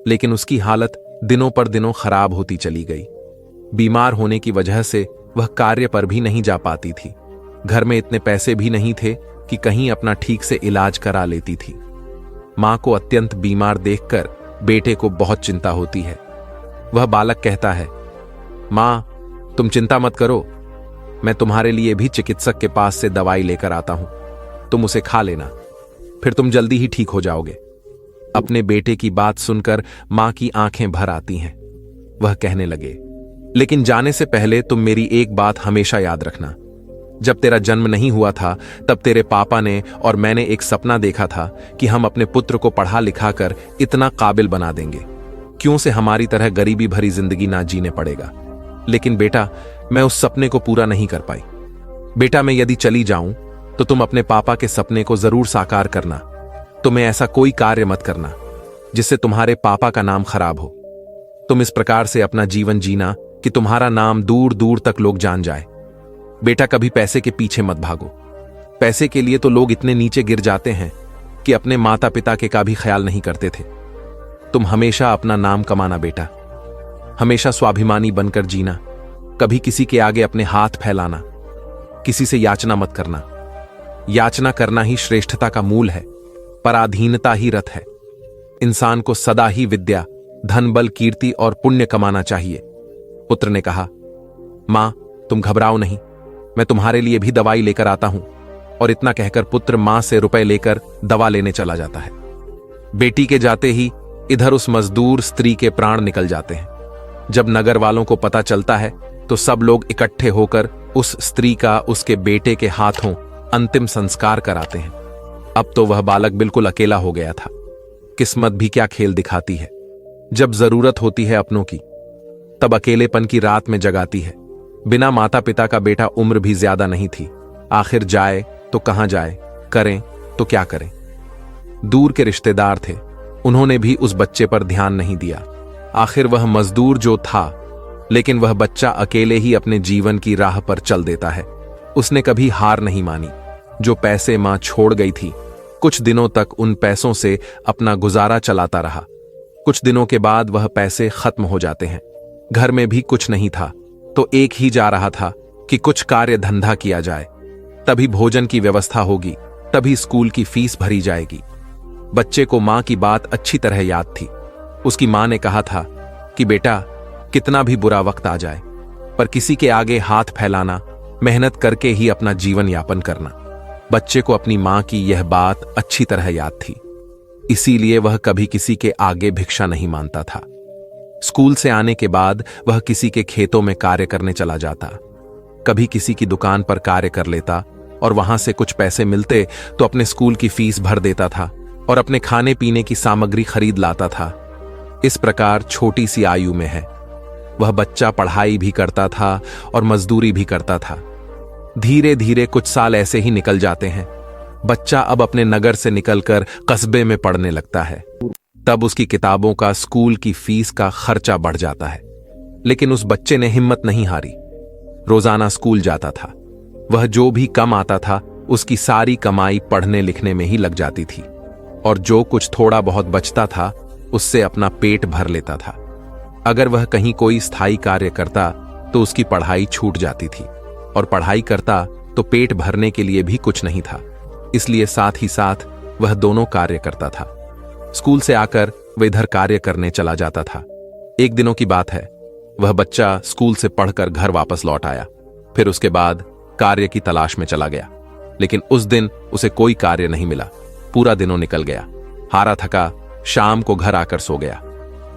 लेकिन उसकी हालत दिनों पर दिनों खराब होती चली गई। बीमार होने की वजह से वह कार्य पर भी नहीं जा पाती थी। घर में इतने पैसे भी नहीं थे कि कहीं अपना ठीक से इलाज करा लेती थी। मां को अत्यंत बीमार देखकर बेटे को बहुत चिंता होती है। वह बालक कहता है, मां, तुम चिंता मत करो, मैं तुम्हारे लिए भी चिकित्सक के पास से दवाई लेकर आता हूं, तुम उसे खा लेना, फिर तुम जल्दी ही ठीक हो जाओगे। अपने बेटे की बात सुनकर मां की आंखें भर आती हैं। वह कहने लगे, लेकिन जाने से पहले तुम मेरी एक बात हमेशा याद रखना। जब तेरा जन्म नहीं हुआ था तब तेरे पापा ने और मैंने एक सपना देखा था कि हम अपने पुत्र को पढ़ा लिखाकर इतना काबिल बना देंगे, क्यों से हमारी तरह गरीबी भरी जिंदगी ना जीने पड़ेगा। लेकिन बेटा, मैं उस सपने को पूरा नहीं कर पाई। बेटा, मैं यदि चली जाऊं तो तुम अपने पापा के सपने को जरूर साकार करना। तुम्हें ऐसा कोई कार्य मत करना जिससे तुम्हारे पापा का नाम खराब हो। तुम इस प्रकार से अपना जीवन जीना कि तुम्हारा नाम दूर दूर तक लोग जान जाए। बेटा, कभी पैसे के पीछे मत भागो। पैसे के लिए तो लोग इतने नीचे गिर जाते हैं कि अपने माता पिता के का भी ख्याल नहीं करते थे। तुम हमेशा अपना नाम कमाना बेटा, हमेशा स्वाभिमानी बनकर जीना, कभी किसी के आगे अपने हाथ फैलाना, किसी से याचना मत करना। याचना करना ही श्रेष्ठता का मूल है, पराधीनता ही रथ है। इंसान को सदा ही विद्या, धन, बल, कीर्ति और पुण्य कमाना चाहिए। पुत्र ने कहा, मां, तुम घबराओ नहीं, मैं तुम्हारे लिए भी दवाई लेकर आता हूं। और इतना कहकर पुत्र मां से रुपए लेकर दवा लेने चला जाता है। बेटी के जाते ही इधर उस मजदूर स्त्री के प्राण निकल जाते हैं। जब नगर वालों को पता चलता है तो सब लोग इकट्ठे होकर उस स्त्री का उसके बेटे के हाथों अंतिम संस्कार कराते हैं। अब तो वह बालक बिल्कुल अकेला हो गया था। किस्मत भी क्या खेल दिखाती है, जब जरूरत होती है अपनों की तब अकेलेपन की रात में जगाती है। बिना माता पिता का बेटा उम्र भी ज्यादा नहीं थी। आखिर जाए तो कहां जाए, करें तो क्या करें। दूर के रिश्तेदार थे, उन्होंने भी उस बच्चे पर ध्यान नहीं दिया। आखिर वह मजदूर जो था, लेकिन वह बच्चा अकेले ही अपने जीवन की राह पर चल देता है। उसने कभी हार नहीं मानी। जो पैसे मां छोड़ गई थी, कुछ दिनों तक उन पैसों से अपना गुजारा चलाता रहा। कुछ दिनों के बाद वह पैसे खत्म हो जाते हैं। घर में भी कुछ नहीं था, तो एक ही जा रहा था कि कुछ कार्य धंधा किया जाए, तभी भोजन की व्यवस्था होगी, तभी स्कूल की फीस भरी जाएगी। बच्चे को मां की बात अच्छी तरह याद थी। उसकी मां ने कहा था कि बेटा, कितना भी बुरा वक्त आ जाए, पर किसी के आगे हाथ फैलाना, मेहनत करके ही अपना जीवन यापन करना। बच्चे को अपनी मां की यह बात अच्छी तरह याद थी, इसीलिए वह कभी किसी के आगे भिक्षा नहीं मांगता था। स्कूल से आने के बाद वह किसी के खेतों में कार्य करने चला जाता, कभी किसी की दुकान पर कार्य कर लेता और वहां से कुछ पैसे मिलते तो अपने स्कूल की फीस भर देता था और अपने खाने पीने की सामग्री खरीद लाता था। इस प्रकार छोटी सी आयु में है वह बच्चा पढ़ाई भी करता था और मजदूरी भी करता था। धीरे धीरे कुछ साल ऐसे ही निकल जाते हैं। बच्चा अब अपने नगर से निकलकर कस्बे में पढ़ने लगता है। तब उसकी किताबों का, स्कूल की फीस का खर्चा बढ़ जाता है। लेकिन उस बच्चे ने हिम्मत नहीं हारी। रोजाना स्कूल जाता था। वह जो भी कम आता था उसकी सारी कमाई पढ़ने लिखने में ही लग जाती थी, और जो कुछ थोड़ा बहुत बचता था उससे अपना पेट भर लेता था। अगर वह कहीं कोई स्थायी कार्य करता तो उसकी पढ़ाई छूट जाती थी, और पढ़ाई करता तो पेट भरने के लिए भी कुछ नहीं था। इसलिए साथ ही साथ वह दोनों कार्य करता था। स्कूल से आकर वह इधर कार्य करने चला जाता था। एक दिनों की बात है, वह बच्चा स्कूल से पढ़कर घर वापस लौट आया। फिर उसके बाद कार्य की तलाश में चला गया, लेकिन उस दिन उसे कोई कार्य नहीं मिला। पूरा दिनों निकल गया। हारा थका शाम को घर आकर सो गया।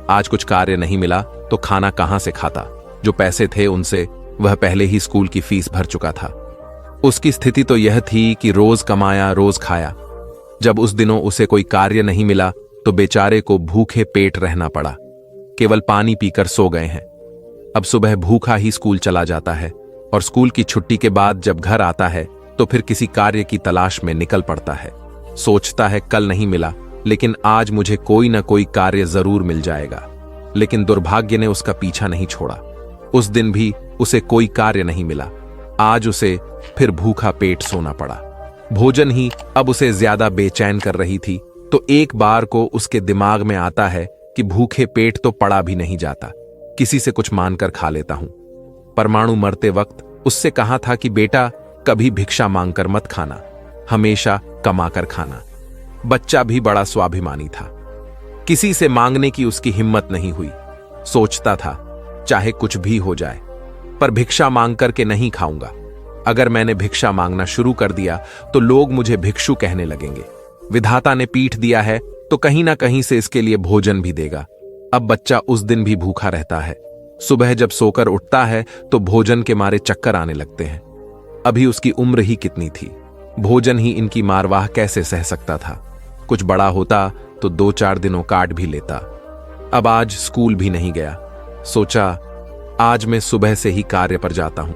आज कुछ कार्य नहीं मिला तो खाना कहां से खाता। जो पैसे थे उनसे वह पहले ही स्कूल की फीस भर चुका था। उसकी स्थिति तो यह थी कि रोज कमाया रोज खाया। जब उस दिनों उसे कोई कार्य नहीं मिला तो बेचारे को भूखे पेट रहना पड़ा। केवल पानी पीकर सो गए हैं। अब सुबह भूखा ही स्कूल चला जाता है, और स्कूल की छुट्टी के बाद जब घर आता है तो फिर किसी कार्य की तलाश में निकल पड़ता है। सोचता है कल नहीं मिला, लेकिन आज मुझे कोई ना कोई कार्य जरूर मिल जाएगा। लेकिन दुर्भाग्य ने उसका पीछा नहीं छोड़ा। उस दिन भी उसे कोई कार्य नहीं मिला। आज उसे फिर भूखा पेट सोना पड़ा। भोजन ही अब उसे ज्यादा बेचैन कर रही थी। तो एक बार को उसके दिमाग में आता है कि भूखे पेट तो पड़ा भी नहीं जाता, किसी से कुछ मांगकर खा लेता हूं। परमाणु मरते वक्त उससे कहा था कि बेटा कभी भिक्षा मांगकर मत खाना, हमेशा कमाकर खाना। बच्चा भी बड़ा स्वाभिमानी था। किसी से मांगने की उसकी हिम्मत नहीं हुई। सोचता था चाहे कुछ भी हो जाए, पर भिक्षा मांग करके नहीं खाऊंगा। अगर मैंने भिक्षा मांगना शुरू कर दिया तो लोग मुझे भिक्षु कहने लगेंगे। विधाता ने पीठ दिया है तो कहीं ना कहीं से इसके लिए भोजन भी देगा। अब बच्चा उस दिन भी भूखा रहता है। सुबह जब सोकर उठता है तो भोजन के मारे चक्कर आने लगते हैं। अभी उसकी उम्र ही कितनी थी, भोजन ही इनकी मारवाह कैसे सह सकता था। कुछ बड़ा होता तो 2-4 दिनों काट भी लेता। अब आज स्कूल भी नहीं गया। सोचा आज मैं सुबह से ही कार्य पर जाता हूं।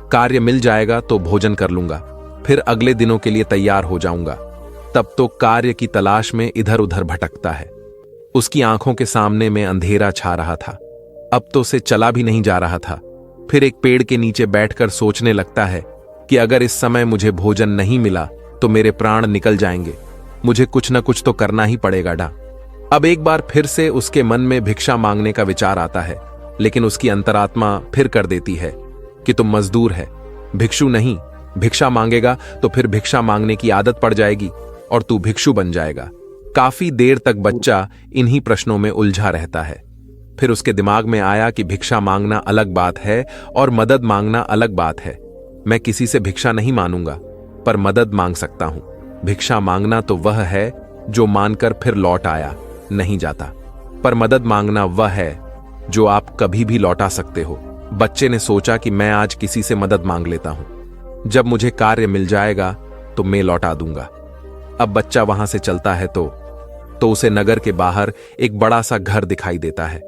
कार्य मिल जाएगा तो भोजन कर लूंगा, फिर अगले दिनों के लिए तैयार हो जाऊंगा। तब तो कार्य की तलाश में इधर उधर भटकता है। उसकी आंखों के सामने में अंधेरा छा रहा था। अब तो उसे चला भी नहीं जा रहा था। फिर एक पेड़ के नीचे बैठकर सोचने लगता है कि अगर इस समय मुझे भोजन नहीं मिला तो मेरे प्राण निकल जाएंगे। मुझे कुछ न कुछ तो करना ही पड़ेगा डा। अब एक बार फिर से उसके मन में भिक्षा मांगने का विचार आता है, लेकिन उसकी अंतरात्मा फिर कर देती है कि तुम मजदूर है, भिक्षु नहीं। भिक्षा मांगेगा तो फिर भिक्षा मांगने की आदत पड़ जाएगी और तू भिक्षु बन जाएगा। काफी देर तक बच्चा इन्हीं प्रश्नों में उलझा रहता है। फिर उसके दिमाग में आया कि भिक्षा मांगना अलग बात है और मदद मांगना अलग बात है। मैं किसी से भिक्षा नहीं मांगूंगा, पर मदद मांग सकता हूं। भिक्षा मांगना तो वह है जो मानकर फिर लौट आया नहीं जाता, पर मदद मांगना वह है जो आप कभी भी लौटा सकते हो। बच्चे ने सोचा कि मैं आज किसी से मदद मांग लेता हूं। जब मुझे कार्य मिल जाएगा तो मैं लौटा दूंगा। अब बच्चा वहां से चलता है तो उसे नगर के बाहर एक बड़ा सा घर दिखाई देता है।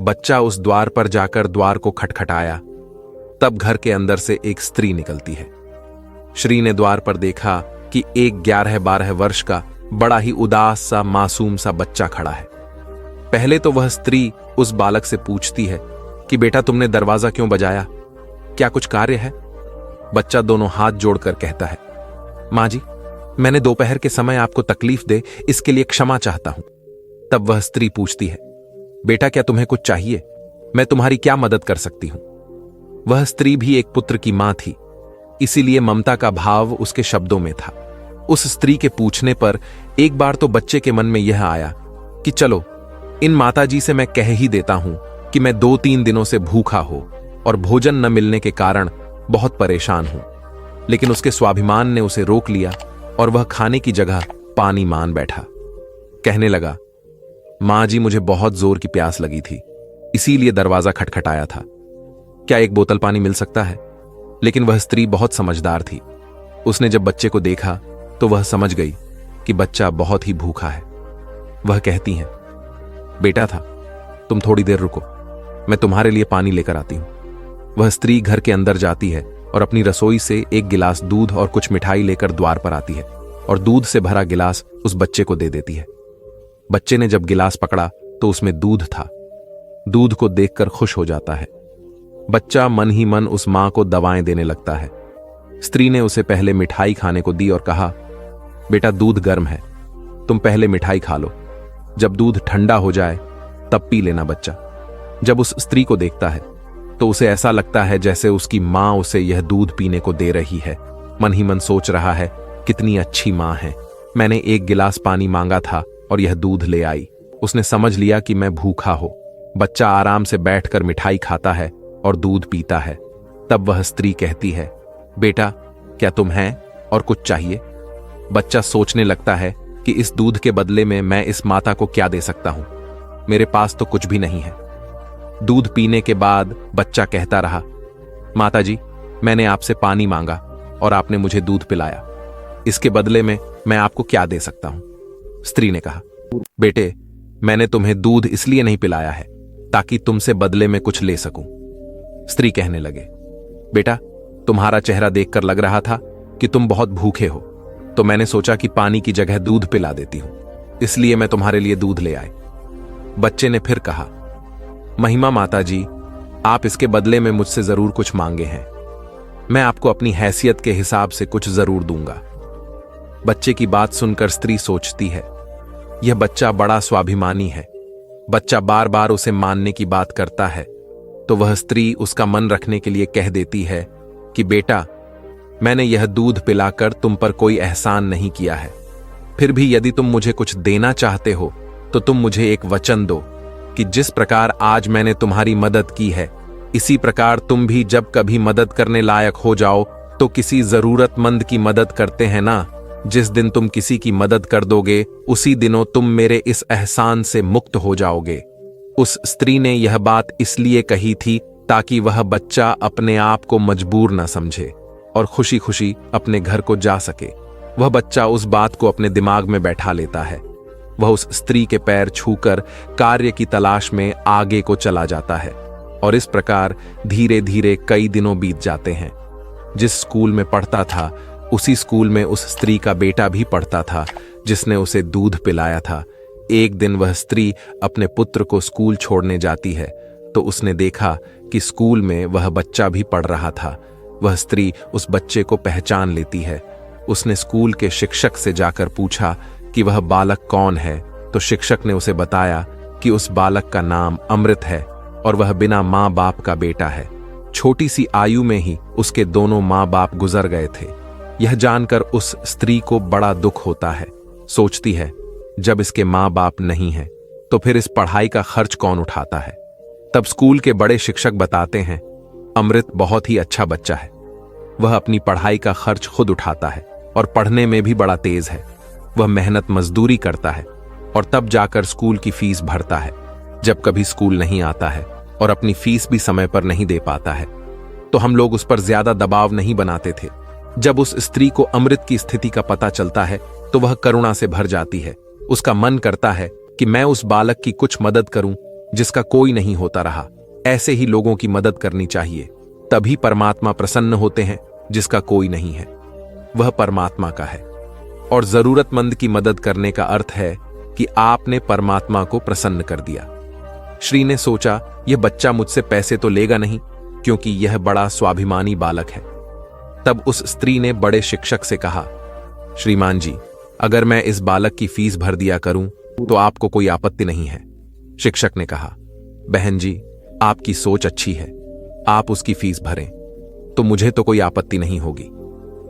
बच्चा उस द्वार पर जाकर द्वार को खटखटाया। तब घर के अंदर से एक स्त्री निकलती है। श्री ने द्वार पर देखा कि एक 11-12 वर्ष का बड़ा ही उदास सा मासूम सा बच्चा खड़ा है। पहले तो वह स्त्री उस बालक से पूछती है कि बेटा तुमने दरवाजा क्यों बजाया, क्या कुछ कार्य है? बच्चा दोनों हाथ जोड़कर कहता है, मां जी, मैंने दोपहर के समय आपको तकलीफ दे इसके लिए क्षमा चाहता हूं। तब वह स्त्री पूछती है, बेटा क्या तुम्हें कुछ चाहिए? मैं तुम्हारी क्या मदद कर सकती हूं? वह स्त्री भी एक पुत्र की मां थी, इसीलिए ममता का भाव उसके शब्दों में था। उस स्त्री के पूछने पर एक बार तो बच्चे के मन में यह आया कि चलो इन माताजी से मैं कह ही देता हूं कि मैं 2-3 दिनों से भूखा हो और भोजन न मिलने के कारण बहुत परेशान हूं। लेकिन उसके स्वाभिमान ने उसे रोक लिया और वह खाने की जगह पानी मान बैठा। कहने लगा, मां जी मुझे बहुत जोर की प्यास लगी थी, इसीलिए दरवाजा खटखटाया था। क्या एक बोतल पानी मिल सकता है? लेकिन वह स्त्री बहुत समझदार थी। उसने जब बच्चे को देखा तो वह समझ गई कि बच्चा बहुत ही भूखा है। वह कहती हैं, बेटा था, तुम थोड़ी देर रुको, मैं तुम्हारे लिए पानी लेकर आती हूं। वह स्त्री घर के अंदर जाती है और अपनी रसोई से एक गिलास दूध और कुछ मिठाई लेकर द्वार पर आती है और दूध से भरा गिलास उस बच्चे को दे देती है। बच्चे ने जब गिलास पकड़ा तो उसमें दूध था। दूध को देखकर खुश हो जाता है। बच्चा मन ही मन उस मां को दवाएं देने लगता है। स्त्री ने उसे पहले मिठाई खाने को दी और कहा, बेटा दूध गर्म है, तुम पहले मिठाई खा लो, जब दूध ठंडा हो जाए तब पी लेना बच्चा। जब उस स्त्री को देखता है तो उसे ऐसा लगता है जैसे उसकी मां उसे यह दूध पीने को दे रही है। मन ही मन सोच रहा है, कितनी अच्छी मां है, मैंने एक गिलास पानी मांगा था और यह दूध ले आई। उसने समझ लिया कि मैं भूखा हो। बच्चा आराम से बैठकर मिठाई खाता है और दूध पीता है। तब वह स्त्री कहती है, बेटा क्या तुम हैं और कुछ चाहिए? बच्चा सोचने लगता है कि इस दूध के बदले में मैं इस माता को क्या दे सकता हूं, मेरे पास तो कुछ भी नहीं है। दूध पीने के बाद बच्चा कहता रहा, माता जी मैंने आपसे पानी मांगा और आपने मुझे दूध पिलाया, इसके बदले में मैं आपको क्या दे सकता हूं? स्त्री ने कहा, बेटे मैंने तुम्हें दूध इसलिए नहीं पिलाया है ताकि तुमसे बदले में कुछ ले सकूं। स्त्री कहने लगे, बेटा तुम्हारा चेहरा देखकर लग रहा था कि तुम बहुत भूखे हो, तो मैंने सोचा कि पानी की जगह दूध पिला देती हूं, इसलिए मैं तुम्हारे लिए दूध ले आए। बच्चे ने फिर कहा, महिमा माता जी आप इसके बदले में मुझसे जरूर कुछ मांगे हैं, मैं आपको अपनी हैसियत के हिसाब से कुछ जरूर दूंगा। बच्चे की बात सुनकर स्त्री सोचती है, यह बच्चा बड़ा स्वाभिमानी है। बच्चा बार बार उसे मानने की बात करता है तो वह स्त्री उसका मन रखने के लिए कह देती है कि बेटा मैंने यह दूध पिलाकर तुम पर कोई एहसान नहीं किया है, फिर भी यदि तुम मुझे कुछ देना चाहते हो तो तुम मुझे एक वचन दो कि जिस प्रकार आज मैंने तुम्हारी मदद की है, इसी प्रकार तुम भी जब कभी मदद करने लायक हो जाओ तो किसी जरूरतमंद की मदद करते हैं ना, जिस दिन तुम किसी की मदद कर दोगे उसी दिनों तुम मेरे इस एहसान से मुक्त हो जाओगे। उस स्त्री ने यह बात इसलिए कही थी ताकि वह बच्चा अपने आप को मजबूर न समझे और खुशी खुशी अपने घर को जा सके। वह बच्चा उस बात को अपने दिमाग में बैठा लेता है। वह उस स्त्री के पैर छूकर कार्य की तलाश में आगे को चला जाता है और इस प्रकार धीरे धीरे कई दिनों बीत जाते हैं। जिस स्कूल में पढ़ता था उसी स्कूल में उस स्त्री का बेटा भी पढ़ता था जिसने उसे दूध पिलाया था। एक दिन वह स्त्री अपने पुत्र को स्कूल छोड़ने जाती है तो उसने देखा कि स्कूल में वह बच्चा भी पढ़ रहा था। वह स्त्री उस बच्चे को पहचान लेती है। उसने स्कूल के शिक्षक से जाकर पूछा कि वह बालक कौन है, तो शिक्षक ने उसे बताया कि उस बालक का नाम अमृत है और वह बिना माँ बाप का बेटा है। छोटी सी आयु में ही उसके दोनों माँ बाप गुजर गए थे। यह जानकर उस स्त्री को बड़ा दुख होता है। सोचती है, जब इसके माँ बाप नहीं हैं तो फिर इस पढ़ाई का खर्च कौन उठाता है। तब स्कूल के बड़े शिक्षक बताते हैं, अमृत बहुत ही अच्छा बच्चा है, वह अपनी पढ़ाई का खर्च खुद उठाता है और पढ़ने में भी बड़ा तेज है। वह मेहनत मजदूरी करता है और तब जाकर स्कूल की फीस भरता है। जब कभी स्कूल नहीं आता है और अपनी फीस भी समय पर नहीं दे पाता है तो हम लोग उस पर ज्यादा दबाव नहीं बनाते थे। जब उस स्त्री को अमृत की स्थिति का पता चलता है तो वह करुणा से भर जाती है। उसका मन करता है कि मैं उस बालक की कुछ मदद करूं जिसका कोई नहीं होता रहा। ऐसे ही लोगों की मदद करनी चाहिए, तभी परमात्मा प्रसन्न होते हैं। जिसका कोई नहीं है वह परमात्मा का है और जरूरतमंद की मदद करने का अर्थ है कि आपने परमात्मा को प्रसन्न कर दिया। श्री ने सोचा, यह बच्चा मुझसे पैसे तो लेगा नहीं क्योंकि यह बड़ा स्वाभिमानी बालक है। तब उस स्त्री ने बड़े शिक्षक से कहा, श्रीमान जी अगर मैं इस बालक की फीस भर दिया करूं तो आपको कोई आपत्ति नहीं है। शिक्षक ने कहा, बहन जी आपकी सोच अच्छी है, आप उसकी फीस भरें तो मुझे तो कोई आपत्ति नहीं होगी,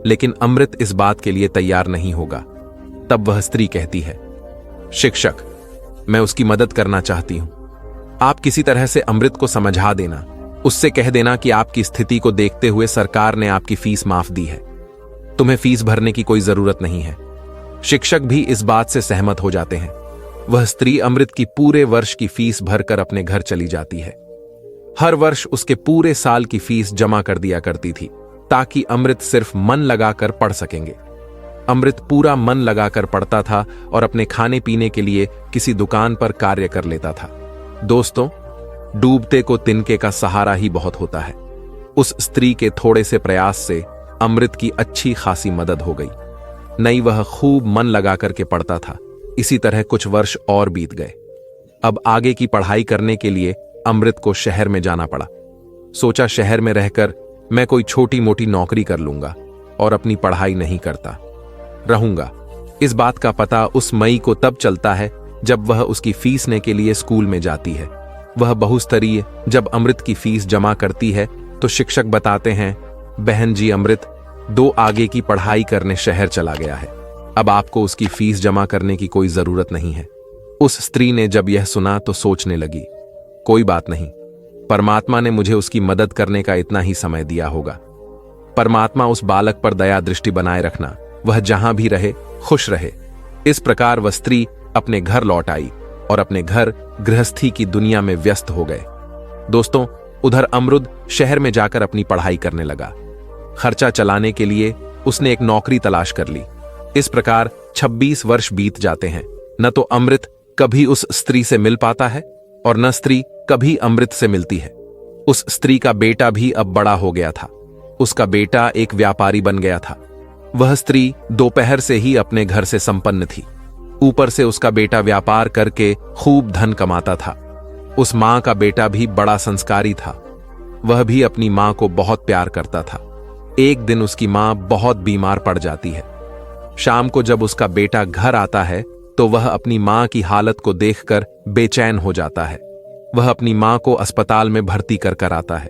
लेकिन अमृत इस बात के लिए तैयार नहीं होगा। तब वह स्त्री कहती है, शिक्षक मैं उसकी मदद करना चाहती हूं, आप किसी तरह से अमृत को समझा देना, उससे कह देना कि आपकी स्थिति को देखते हुए सरकार ने आपकी फीस माफ दी है, तुम्हें फीस भरने की कोई जरूरत नहीं है। शिक्षक भी इस बात से सहमत हो जाते हैं। वह स्त्री अमृत की पूरे वर्ष की फीस भरकर अपने घर चली जाती है। हर वर्ष उसके पूरे साल की फीस जमा कर दिया करती थी ताकि अमृत सिर्फ मन लगाकर पढ़ सकेंगे। अमृत पूरा मन लगाकर पढ़ता था और अपने खाने पीने के लिए किसी दुकान पर कार्य कर लेता था। दोस्तों, डूबते को तिनके का सहारा ही बहुत होता है। उस स्त्री के थोड़े से प्रयास से अमृत की अच्छी खासी मदद हो गई। नहीं, वह खूब मन लगा करके पढ़ता था। इसी तरह कुछ वर्ष और बीत गए। अब आगे की पढ़ाई करने के लिए अमृत को शहर में जाना पड़ा। सोचा शहर में रहकर मैं कोई छोटी मोटी नौकरी कर लूंगा और अपनी पढ़ाई नहीं करता रहूंगा। इस बात का पता उस मई को तब चलता है जब वह उसकी फीस लेने के लिए स्कूल में जाती है। वह बहुस्तरीय जब अमृत की फीस जमा करती है तो शिक्षक बताते हैं, बहन जी अमृत 2 आगे की पढ़ाई करने शहर चला गया है, अब आपको उसकी फीस जमा करने की कोई जरूरत नहीं है। उस स्त्री ने जब यह सुना तो सोचने लगी, कोई बात नहीं, परमात्मा ने मुझे उसकी मदद करने का इतना ही समय दिया होगा। परमात्मा उस बालक पर दया दृष्टि बनाए रखना, वह जहां भी रहे खुश रहे। इस प्रकार वह स्त्री अपने घर लौट आई और अपने घर गृहस्थी की दुनिया में व्यस्त हो गए। दोस्तों, उधर अमरुद शहर में जाकर अपनी पढ़ाई करने लगा। खर्चा चलाने के लिए उसने एक नौकरी तलाश कर ली। इस प्रकार 26 वर्ष बीत जाते हैं। न तो अमृत कभी उस स्त्री से मिल पाता है और न स्त्री कभी अमृत से मिलती है। उस स्त्री का बेटा भी अब बड़ा हो गया था। उसका बेटा एक व्यापारी बन गया था। वह स्त्री दोपहर से ही अपने घर से संपन्न थी। ऊपर से उसका बेटा व्यापार करके खूब धन कमाता था। उस मां का बेटा भी बड़ा संस्कारी था। वह भी अपनी मां को बहुत प्यार करता था। एक दिन उसकी मां बहुत बीमार पड़ जाती है। शाम को जब उसका बेटा घर आता है तो वह अपनी मां की हालत को देखकर बेचैन हो जाता है। वह अपनी मां को अस्पताल में भर्ती कर आता है।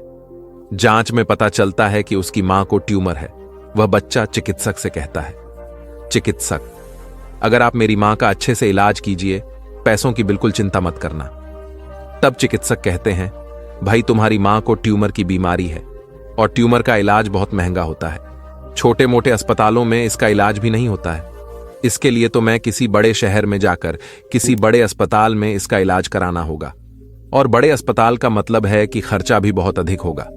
जांच में पता चलता है कि उसकी मां को ट्यूमर है। वह बच्चा चिकित्सक से कहता है, चिकित्सक, अगर आप मेरी मां का अच्छे से इलाज कीजिए, पैसों की बिल्कुल चिंता मत करना। तब चिकित्सक कहते हैं, भाई तुम्हारी मां को ट्यूमर की बीमारी है और ट्यूमर का इलाज बहुत महंगा होता है। छोटे मोटे अस्पतालों में इसका इलाज भी नहीं होता है। इसके लिए तो मैं किसी बड़े शहर में जाकर किसी बड़े अस्पताल में इसका इलाज कराना होगा, और बड़े अस्पताल का मतलब है कि खर्चा भी बहुत अधिक होगा।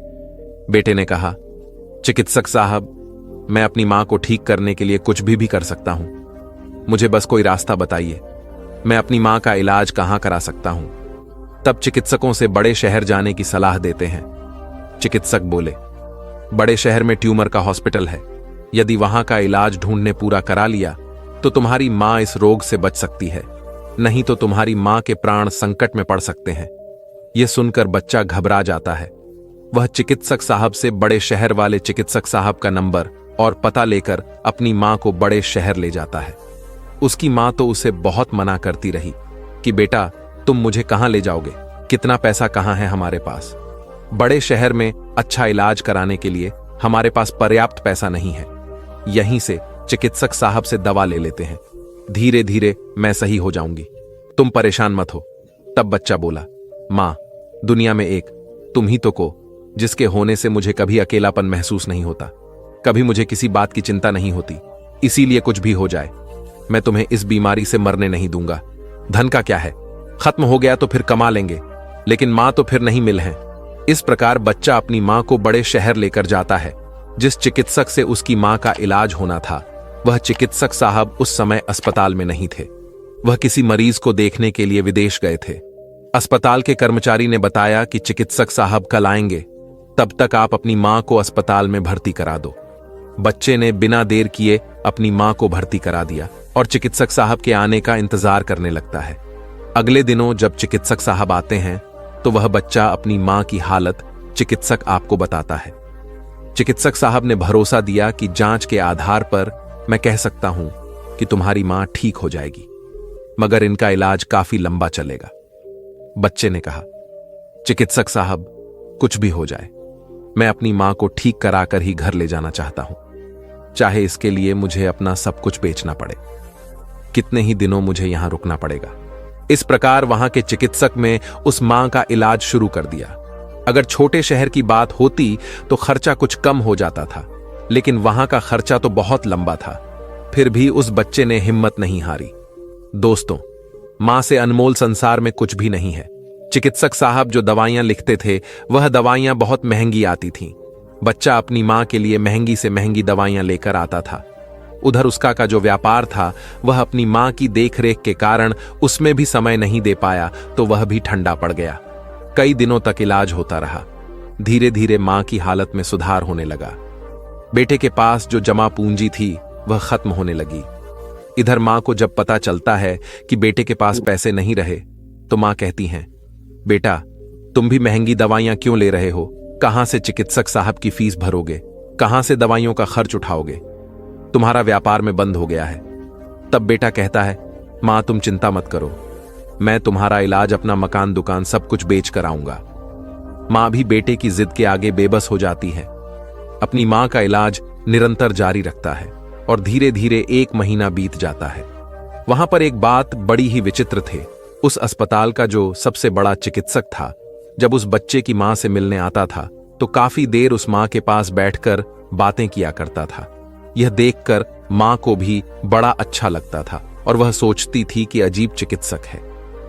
बेटे ने कहा, चिकित्सक साहब, मैं अपनी मां को ठीक करने के लिए कुछ भी कर सकता हूं। मुझे बस कोई रास्ता बताइए, मैं अपनी मां का इलाज कहां करा सकता हूं। तब चिकित्सकों से बड़े शहर जाने की सलाह देते हैं। चिकित्सक बोले, बड़े शहर में ट्यूमर का हॉस्पिटल है, यदि वहां का इलाज ढूंढने पूरा करा लिया तो तुम्हारी मां इस रोग से बच सकती है, नहीं तो तुम्हारी मां के प्राण संकट में पड़ सकते हैं। यह सुनकर बच्चा घबरा जाता है। वह चिकित्सक साहब से बड़े शहर वाले चिकित्सक साहब का नंबर और पता लेकर अपनी मां को बड़े शहर ले जाता है। उसकी मां तो उसे बहुत मना करती रही कि बेटा तुम मुझे कहां ले जाओगे, कितना पैसा कहां है हमारे पास। बड़े शहर में अच्छा इलाज कराने के लिए हमारे पास पर्याप्त पैसा नहीं है। यहीं से चिकित्सक साहब से दवा ले लेते हैं, धीरे धीरे मैं सही हो जाऊंगी, तुम परेशान मत हो। तब बच्चा बोला, मां, दुनिया में एक तुम ही तो को, जिसके होने से मुझे कभी अकेलापन महसूस नहीं होता, कभी मुझे किसी बात की चिंता नहीं होती। इसीलिए कुछ भी हो जाए मैं तुम्हें इस बीमारी से मरने नहीं दूंगा। धन का क्या है, खत्म हो गया तो फिर कमा लेंगे, लेकिन मां तो फिर नहीं मिल है। इस प्रकार बच्चा अपनी मां को बड़े शहर लेकर जाता है। जिस चिकित्सक से उसकी मां का इलाज होना था, वह चिकित्सक साहब उस समय अस्पताल में नहीं थे। वह किसी मरीज को देखने के लिए विदेश गए थे। अस्पताल के कर्मचारी ने बताया कि चिकित्सक साहब कल आएंगे, तब तक आप अपनी मां को अस्पताल में भर्ती करा दो। बच्चे ने बिना देर किए अपनी मां को भर्ती करा दिया और चिकित्सक साहब के आने का इंतजार करने लगता है। अगले दिनों जब चिकित्सक साहब आते हैं तो वह बच्चा अपनी मां की हालत चिकित्सक आपको बताता है। चिकित्सक साहब ने भरोसा दिया कि जांच के आधार पर मैं कह सकता हूं कि तुम्हारी मां ठीक हो जाएगी, मगर इनका इलाज काफी लंबा चलेगा। बच्चे ने कहा, चिकित्सक साहब, कुछ भी हो जाए, मैं अपनी मां को ठीक कराकर ही घर ले जाना चाहता हूं, चाहे इसके लिए मुझे अपना सब कुछ बेचना पड़े। कितने ही दिनों मुझे यहां रुकना पड़ेगा। इस प्रकार वहां के चिकित्सक में उस मां का इलाज शुरू कर दिया। अगर छोटे शहर की बात होती तो खर्चा कुछ कम हो जाता था, लेकिन वहां का खर्चा तो बहुत लंबा था। फिर भी उस बच्चे ने हिम्मत नहीं हारी। दोस्तों, मां से अनमोल संसार में कुछ भी नहीं है। चिकित्सक साहब जो दवाइयां लिखते थे वह दवाइयां बहुत महंगी आती थीं। बच्चा अपनी मां के लिए महंगी से महंगी दवाइयां लेकर आता था। उधर उसका का जो व्यापार था वह अपनी मां की देखरेख के कारण उसमें भी समय नहीं दे पाया, तो वह भी ठंडा पड़ गया। कई दिनों तक इलाज होता रहा। धीरे धीरे मां की हालत में सुधार होने लगा। बेटे के पास जो जमा पूंजी थी वह खत्म होने लगी। इधर मां को जब पता चलता है कि बेटे के पास पैसे नहीं रहे तो मां कहती हैं, बेटा तुम भी महंगी दवाइयां क्यों ले रहे हो? कहां से चिकित्सक साहब की फीस भरोगे? कहां से दवाइयों का खर्च उठाओगे? तुम्हारा व्यापार में बंद हो गया है। तब बेटा कहता है, मां तुम चिंता मत करो, मैं तुम्हारा इलाज, अपना मकान दुकान सब कुछ बेच कर आऊंगा। मां भी बेटे की जिद के आगे बेबस हो जाती है। अपनी मां का इलाज निरंतर जारी रखता है और धीरे धीरे 1 महीना बीत जाता है। वहां पर एक बात बड़ी ही विचित्र थी। उस अस्पताल का जो सबसे बड़ा चिकित्सक था, जब उस बच्चे की मां से मिलने आता था तो काफी देर उस मां के पास बैठकर बातें किया करता था। यह देखकर मां को भी बड़ा अच्छा लगता था और वह सोचती थी कि अजीब चिकित्सक है।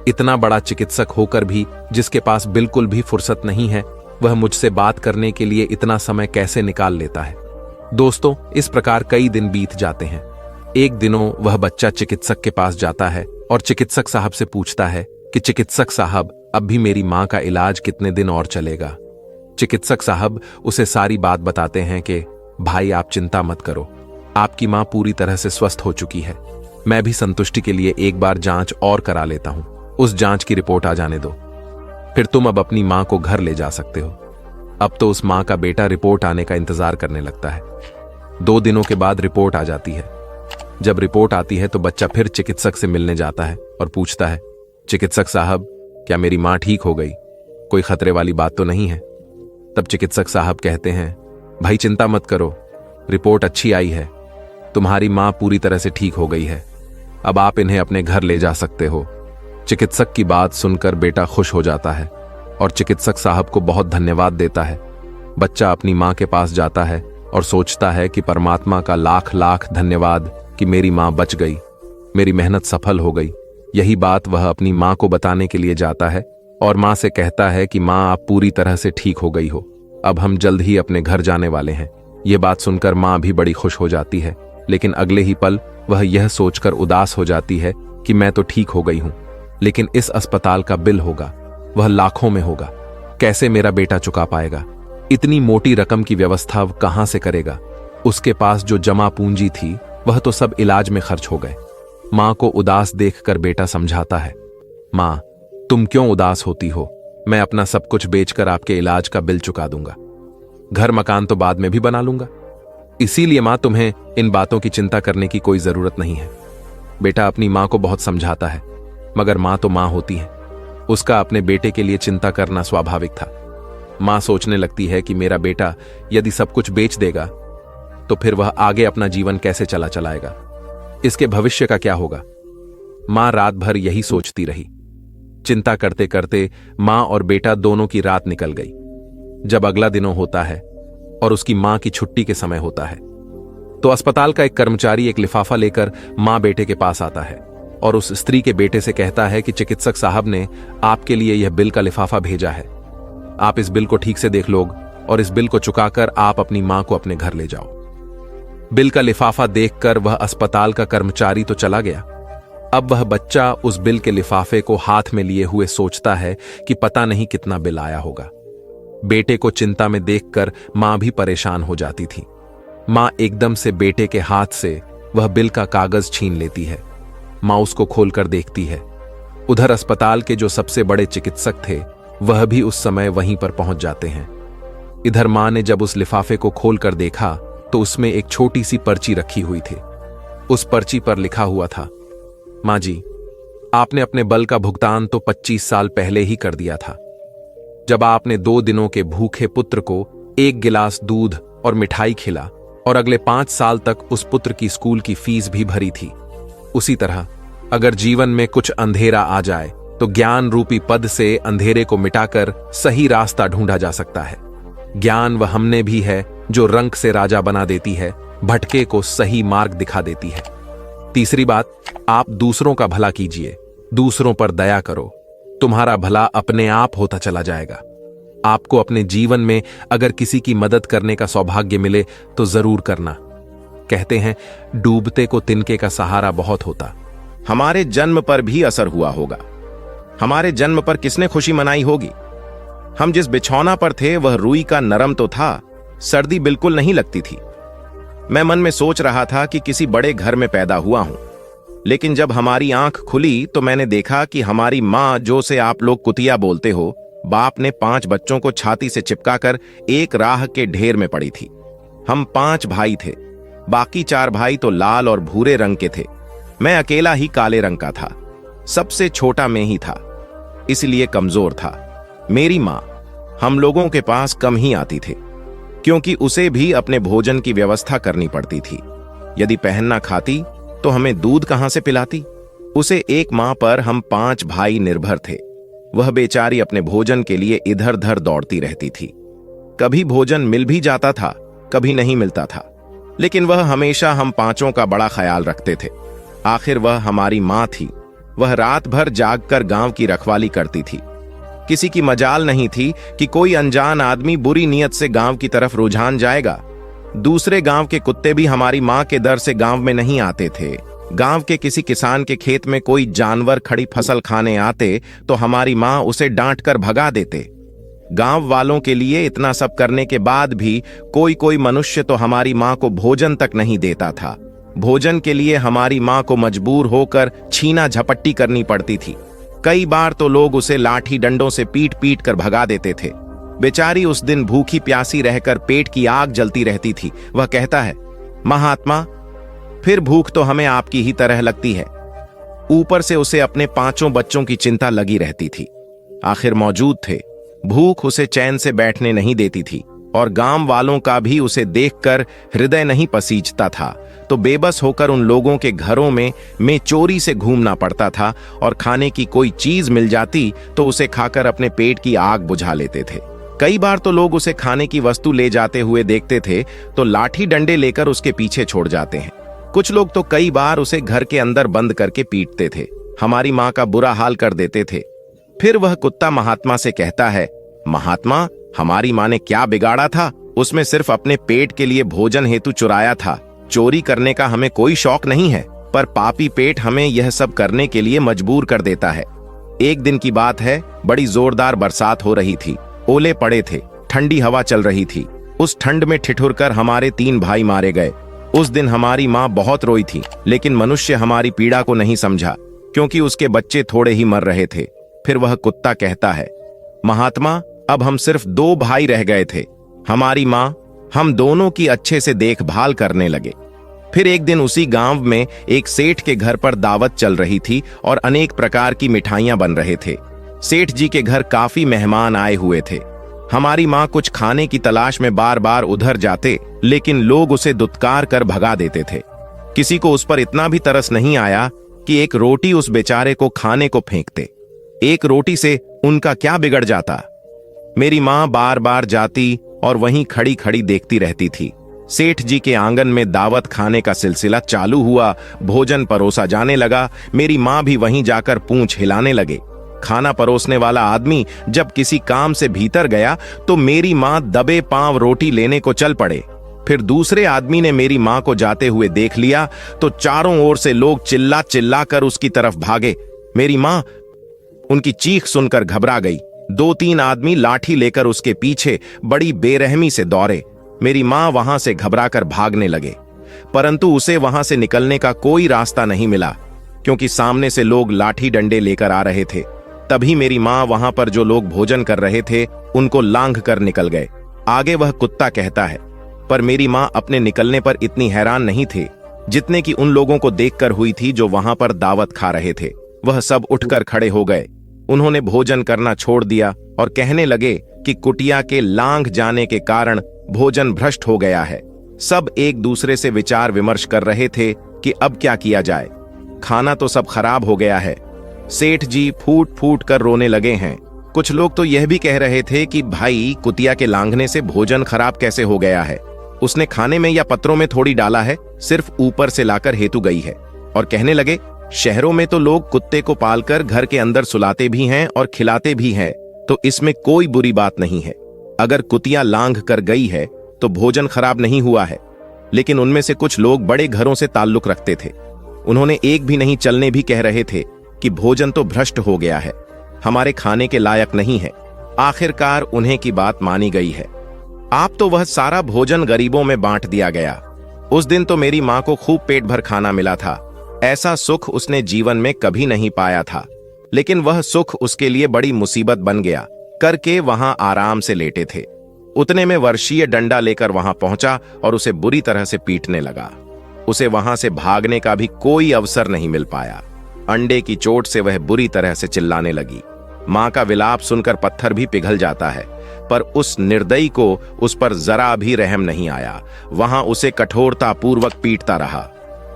इतना बड़ा चिकित्सक होकर भी जिसके पास बिल्कुल भी फुर्सत नहीं है, वह मुझसे बात करने के लिए इतना समय कैसे निकाल लेता है। दोस्तों, इस प्रकार कई दिन बीत जाते हैं। एक दिनों वह बच्चा चिकित्सक के पास जाता है और चिकित्सक साहब से पूछता है कि चिकित्सक साहब, अब भी मेरी मां का इलाज कितने दिन और चलेगा? चिकित्सक साहब उसे सारी बात बताते हैं कि भाई आप चिंता मत करो, आपकी मां पूरी तरह से स्वस्थ हो चुकी है। मैं भी संतुष्टि के लिए एक बार जांच और करा लेता हूं, उस जांच की रिपोर्ट आ जाने दो, फिर तुम अब अपनी मां को घर ले जा सकते हो। अब तो उस मां का बेटा रिपोर्ट आने का इंतजार करने लगता है। 2 दिनों के बाद रिपोर्ट आ जाती है। जब रिपोर्ट आती है तो बच्चा फिर चिकित्सक से मिलने जाता है और पूछता है, चिकित्सक साहब क्या मेरी मां ठीक हो गई? कोई खतरे वाली बात तो नहीं है? तब चिकित्सक साहब कहते हैं, भाई चिंता मत करो, रिपोर्ट अच्छी आई है, तुम्हारी मां पूरी तरह से ठीक हो गई है, अब आप इन्हें अपने घर ले जा सकते हो। चिकित्सक की बात सुनकर बेटा खुश हो जाता है और चिकित्सक साहब को बहुत धन्यवाद देता है। बच्चा अपनी मां के पास जाता है और सोचता है कि परमात्मा का लाख लाख धन्यवाद कि मेरी मां बच गई, मेरी मेहनत सफल हो गई। यही बात वह अपनी मां को बताने के लिए जाता है और मां से कहता है कि मां आप पूरी तरह से ठीक हो गई हो, अब हम जल्द ही अपने घर जाने वाले हैं। यह बात सुनकर मां भी बड़ी खुश हो जाती है, लेकिन अगले ही पल वह यह सोचकर उदास हो जाती है कि मैं तो ठीक हो गई हूं, लेकिन इस अस्पताल का बिल होगा, वह लाखों में होगा, कैसे मेरा बेटा चुका पाएगा? इतनी मोटी रकम की व्यवस्था कहां से करेगा? उसके पास जो जमा पूंजी थी वह तो सब इलाज में खर्च हो गए। मां को उदास देखकर बेटा समझाता है, मां तुम क्यों उदास होती हो? मैं अपना सब कुछ बेचकर आपके इलाज का बिल चुका दूंगा, घर मकान तो बाद में भी बना लूंगा, इसीलिए मां तुम्हें इन बातों की चिंता करने की कोई जरूरत नहीं है। बेटा अपनी मां को बहुत समझाता है, मगर मां तो मां होती है, उसका अपने बेटे के लिए चिंता करना स्वाभाविक था। मां सोचने लगती है कि मेरा बेटा यदि सब कुछ बेच देगा तो फिर वह आगे अपना जीवन कैसे चलाएगा, इसके भविष्य का क्या होगा? मां रात भर यही सोचती रही। चिंता करते करते मां और बेटा दोनों की रात निकल गई। जब अगला दिनों होता है और उसकी मां की छुट्टी के समय होता है तो अस्पताल का एक कर्मचारी एक लिफाफा लेकर मां बेटे के पास आता है और उस स्त्री के बेटे से कहता है कि चिकित्सक साहब ने आपके लिए यह बिल का लिफाफा भेजा है, आप इस बिल को ठीक से देख लो और इस बिल को चुकाकर आप अपनी मां को अपने घर ले जाओ। बिल का लिफाफा देखकर वह अस्पताल का कर्मचारी तो चला गया। अब वह बच्चा उस बिल के लिफाफे को हाथ में लिए हुए सोचता है कि पता नहीं कितना बिल आया होगा। बेटे को चिंता में देखकर मां भी परेशान हो जाती थी। मां एकदम से बेटे के हाथ से वह बिल का कागज छीन लेती है। मां उसको खोलकर देखती है। उधर अस्पताल के जो सबसे बड़े चिकित्सक थे वह भी उस समय वहीं पर पहुंच जाते हैं। इधर मां ने जब उस लिफाफे को खोलकर देखा तो उसमें एक छोटी सी पर्ची रखी हुई थी। उस पर्ची पर लिखा हुआ था, मां जी आपने अपने बल का भुगतान तो 25 साल पहले ही कर दिया था, जब आपने 2 दिनों के भूखे पुत्र को 1 गिलास दूध और मिठाई खिला और अगले 5 साल तक उस पुत्र की स्कूल की फीस भी भरी थी। उसी तरह अगर जीवन में कुछ अंधेरा आ जाए तो ज्ञान रूपी पद से अंधेरे को मिटाकर सही रास्ता ढूंढा जा सकता है। ज्ञान वह हमने भी है जो रंक से राजा बना देती है, भटके को सही मार्ग दिखा देती है। तीसरी बात, आप दूसरों का भला कीजिए, दूसरों पर दया करो, तुम्हारा भला अपने आप होता चला जाएगा। आपको अपने जीवन में अगर किसी की मदद करने का सौभाग्य मिले तो जरूर करना। कहते हैं डूबते को तिनके का सहारा बहुत होता। हमारे जन्म पर भी असर हुआ होगा। हमारे जन्म पर किसने खुशी मनाई होगी? हम जिस बिछौना पर थे वह रुई का नरम तो था, सर्दी बिल्कुल नहीं लगती थी। मैं मन में सोच रहा था कि किसी बड़े घर में पैदा हुआ हूं। लेकिन जब हमारी आंख खुली तो मैंने देखा कि हमारी मां, जो से आप लोग कुतिया बोलते हो, बाप ने 5 बच्चों को छाती से चिपकाकर एक राह के ढेर में पड़ी थी। हम 5 भाई थे, बाकी 4 भाई तो लाल और भूरे रंग के थे। मैं अकेला ही काले रंग का था। सबसे छोटा मैं ही था, इसलिए कमजोर था। मेरी मां हम लोगों के पास कम ही आती थी, क्योंकि उसे भी अपने भोजन की व्यवस्था करनी पड़ती थी। यदि पहनना खाती तो हमें दूध कहां से पिलाती। उसे एक मां पर हम 5 भाई निर्भर थे। वह बेचारी अपने भोजन के लिए इधर उधर दौड़ती रहती थी। कभी भोजन मिल भी जाता था, कभी नहीं मिलता था, लेकिन वह हमेशा हम 5 का बड़ा ख्याल रखते थे। आखिर वह हमारी मां थी। वह रात भर जागकर गांव की रखवाली करती थी। किसी की मजाल नहीं थी कि कोई अनजान आदमी बुरी नीयत से गांव की तरफ रुझान जाएगा। दूसरे गांव के कुत्ते भी हमारी मां के डर से गांव में नहीं आते थे। गांव के किसी किसान के खेत में कोई जानवर खड़ी फसल खाने आते तो हमारी मां उसे डांट कर भगा देते। गांव वालों के लिए इतना सब करने के बाद भी कोई मनुष्य तो हमारी मां को भोजन तक नहीं देता था। भोजन के लिए हमारी मां को मजबूर होकर छीना झपट्टी करनी पड़ती थी। कई बार तो लोग उसे लाठी डंडों से पीट पीट कर भगा देते थे। बेचारी उस दिन भूखी प्यासी रहकर पेट की आग जलती रहती थी। वह कहता है, महात्मा, फिर भूख तो हमें आपकी ही तरह लगती है। ऊपर से उसे अपने 5 बच्चों की चिंता लगी रहती थी। आखिर मौजूद थे। भूख उसे चैन से बैठने नहीं देती थी और गांव वालों का भी उसे देखकर हृदय नहीं पसीजता था। तो बेबस होकर उन लोगों के घरों में मैं चोरी से घूमना पड़ता था और खाने की कोई चीज मिल जाती तो उसे खाकर अपने पेट की आग बुझा लेते थे। कई बार तो लोग उसे खाने की वस्तु ले जाते हुए देखते थे तो लाठी डंडे लेकर उसके पीछे छोड़ जाते हैं। कुछ लोग तो कई बार उसे घर के अंदर बंद करके पीटते थे। हमारी मां का बुरा हाल कर देते थे। फिर वह कुत्ता महात्मा से कहता है, महात्मा, हमारी मां ने क्या बिगाड़ा था? उसमें सिर्फ अपने पेट के लिए भोजन हेतु चुराया था। चोरी करने का हमें कोई शौक नहीं है, पर पापी पेट हमें यह सब करने के लिए मजबूर कर देता है। एक दिन की बात है, बड़ी जोरदार बरसात हो रही थी। ओले पड़े थे, ठंडी हवा चल रही थी। उस ठंड में ठिठुर कर हमारे 3 भाई मारे गए। उस दिन हमारी मां बहुत रोई थी, लेकिन मनुष्य हमारी पीड़ा को नहीं समझा, क्योंकि उसके बच्चे थोड़े ही मर रहे थे। फिर वह कुत्ता कहता है, महात्मा, अब हम सिर्फ 2 भाई रह गए थे। हमारी मां हम दोनों की अच्छे से देखभाल करने लगे। फिर एक दिन उसी गांव में एक सेठ के घर पर दावत चल रही थी और अनेक प्रकार की मिठाइयां बन रहे थे। सेठ जी के घर काफी मेहमान आए हुए थे। हमारी मां कुछ खाने की तलाश में बार बार उधर जाते, लेकिन लोग उसे दुत्कार कर भगा देते थे। किसी को उस पर इतना भी तरस नहीं आया कि एक रोटी उस बेचारे को खाने को फेंकते। एक रोटी से उनका क्या बिगड़ जाता? मेरी मां बार बार जाती और वहीं खड़ी खड़ी देखती रहती थी। सेठ जी के आंगन में दावत खाने का सिलसिला चालू हुआ। भोजन परोसा जाने लगा। मेरी मां भी वहीं जाकर पूंछ हिलाने लगे। खाना परोसने वाला आदमी जब किसी काम से भीतर गया तो मेरी मां दबे पांव रोटी लेने को चल पड़े। फिर दूसरे आदमी ने मेरी मां को जाते हुए देख लिया तो चारों ओर से लोग चिल्ला चिल्ला कर उसकी तरफ भागे। मेरी मां उनकी चीख सुनकर घबरा गई। 2-3 आदमी लाठी लेकर उसके पीछे बड़ी बेरहमी से दौड़े। मेरी मां वहां से घबराकर भागने लगे, परंतु उसे वहां से निकलने का कोई रास्ता नहीं मिला, क्योंकि सामने से लोग लाठी डंडे लेकर आ रहे थे। तभी मेरी मां वहां पर जो लोग भोजन कर रहे थे उनको लांघ कर निकल गए। आगे वह कुत्ता कहता है, पर मेरी मां अपने निकलने पर इतनी हैरान नहीं थे जितने कि उन लोगों को देखकर हुई थी जो वहां पर दावत खा रहे थे। वह सब उठकर खड़े हो गए। उन्होंने भोजन करना छोड़ दिया और कहने लगे कि कुटिया के लांघ जाने के कारण भोजन भ्रष्ट हो गया है। सब एक दूसरे से विचार विमर्श कर रहे थे कि अब क्या किया जाए। खाना तो सब खराब हो गया है। सेठ जी फूट फूट कर रोने लगे हैं। कुछ लोग तो यह भी कह रहे थे कि भाई, कुतिया के लांघने से भोजन खराब कैसे हो गया है? उसने खाने में या पत्रों में थोड़ी डाला है, सिर्फ ऊपर से लाकर हेतु गई है। और कहने लगे, शहरों में तो लोग कुत्ते को पालकर घर के अंदर सुलाते भी हैं और खिलाते भी हैं, तो इसमें कोई बुरी बात नहीं है। अगर कुतिया लांघ कर गई है तो भोजन खराब नहीं हुआ है। लेकिन उनमें से कुछ लोग बड़े घरों से ताल्लुक रखते थे। उन्होंने एक भी नहीं चलने भी कह रहे थे कि भोजन तो भ्रष्ट हो गया है, हमारे खाने के लायक नहीं है। आखिरकार उन्हें की बात मानी गई है। आप तो वह सारा भोजन गरीबों में बांट दिया गया। उस दिन तो मेरी मां को खूब पेट भर खाना मिला था। ऐसा सुख उसने जीवन में कभी नहीं पाया था, लेकिन वह सुख उसके लिए बड़ी मुसीबत बन गया करके वहां आराम से लेटे थे। उतने में वर्षीय डंडा लेकर वहां पहुंचा और उसे बुरी तरह से पीटने लगा। उसे वहां से भागने का भी कोई अवसर नहीं मिल पाया। अंडे की चोट से वह बुरी तरह से चिल्लाने लगी। मां का विलाप सुनकर पत्थर भी पिघल जाता है, पर उस निर्दयी को उस पर जरा भी रहम नहीं आया। वहां उसे कठोरता पूर्वक पीटता रहा।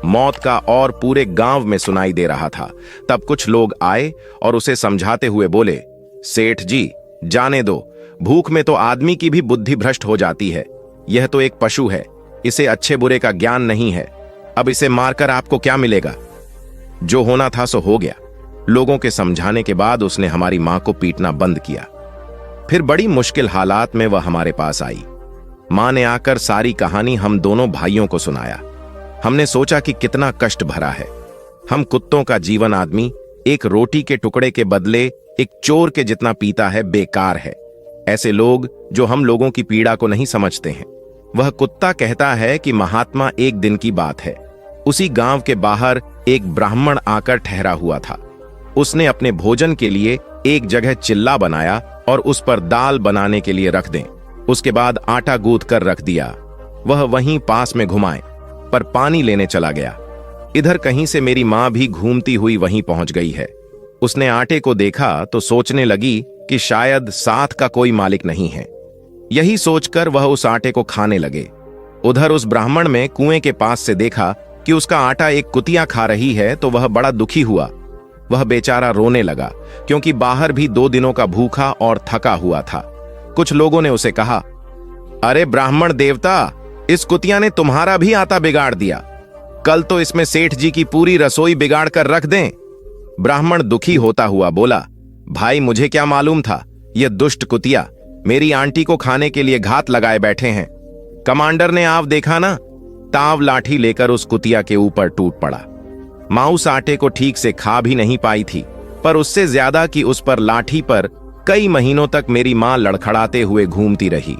मौत का और पूरे गांव में सुनाई दे रहा था। तब कुछ लोग आए और उसे समझाते हुए बोले, सेठ जी जाने दो, भूख में तो आदमी की भी बुद्धि भ्रष्ट हो जाती है। यह तो एक पशु है, इसे अच्छे बुरे का ज्ञान नहीं है। अब इसे मारकर आपको क्या मिलेगा? जो होना था सो हो गया। लोगों के समझाने के बाद उसने हमारी मां को पीटना बंद किया। फिर बड़ी मुश्किल हालात में वह हमारे पास आई। मां ने आकर सारी कहानी हम दोनों भाइयों को सुनाया। हमने सोचा कि कितना कष्ट भरा है। हम कुत्तों का जीवन आदमी एक रोटी के टुकड़े के बदले एक चोर के जितना पीता है, बेकार है। ऐसे लोग जो हम लोगों की पीड़ा को नहीं समझते हैं। वह कुत्ता कहता है कि महात्मा, एक दिन की बात है, उसी गांव के बाहर एक ब्राह्मण आकर ठहरा हुआ था। उसने अपने भोजन के लिए एक जगह चिल्ला बनाया और उस पर दाल बनाने के लिए रख दें। उसके बाद आटा गूंथ कर रख दिया। वह वहीं पास में घुमाए पर पानी लेने चला गया। इधर कहीं से मेरी मां भी घूमती हुई वहीं पहुंच गई है। उसने आटे को देखा तो सोचने लगी कि शायद साथ का कोई मालिक नहीं है। यही सोचकर वह उस आटे को खाने लगे। उधर उस ब्राह्मण में कुएं के पास से देखा कि उसका आटा एक कुतिया खा रही है तो वह बड़ा दुखी हुआ। वह बेचारा रोने लगा, क्योंकि बाहर भी 2 दिनों का भूखा और थका हुआ था। कुछ लोगों ने उसे कहा, अरे ब्राह्मण देवता, इस कुतिया ने तुम्हारा भी आटा बिगाड़ दिया। कल तो इसमें सेठ जी की पूरी रसोई बिगाड़ कर रख दें। ब्राह्मण दुखी होता हुआ बोला, भाई मुझे क्या मालूम था, यह दुष्ट कुतिया मेरी आंटी को खाने के लिए घात लगाए बैठे हैं। कमांडर ने आप देखा ना, ताव लाठी लेकर उस कुतिया के ऊपर टूट पड़ा। मां उस आटे को ठीक से खा भी नहीं पाई थी, पर उससे ज्यादा कि उस पर लाठी पर कई महीनों तक मेरी मां लड़खड़ाते हुए घूमती रही।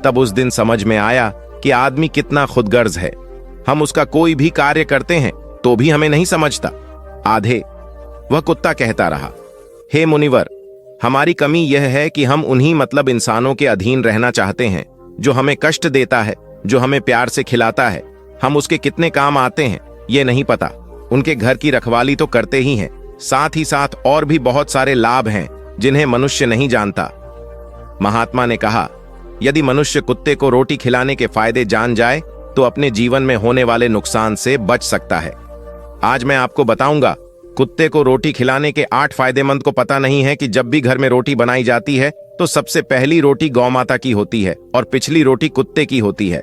तब उस दिन समझ में आया कि आदमी कितना खुदगर्ज है। हम उसका कोई भी कार्य करते हैं तो भी हमें नहीं समझता। आधे वह कुत्ता कहता रहा, हे मुनिवर, हमारी कमी यह है कि हम उन्हीं मतलब इंसानों के अधीन रहना चाहते हैं जो हमें कष्ट देता है, जो हमें प्यार से खिलाता है। हम उसके कितने काम आते हैं ये नहीं पता। उनके घर की रखवाली तो करते ही हैं, साथ ही साथ और भी बहुत सारे लाभ हैं जिन्हें मनुष्य नहीं जानता। महात्मा ने कहा, यदि मनुष्य कुत्ते को रोटी खिलाने के फायदे जान जाए तो अपने जीवन में होने वाले नुकसान से बच सकता है। आज मैं आपको बताऊंगा। कुत्ते को रोटी खिलाने के 8 फायदेमंद को पता नहीं है कि जब भी घर में रोटी बनाई जाती है तो सबसे पहली रोटी गौ माता की होती है और पिछली रोटी कुत्ते की होती है।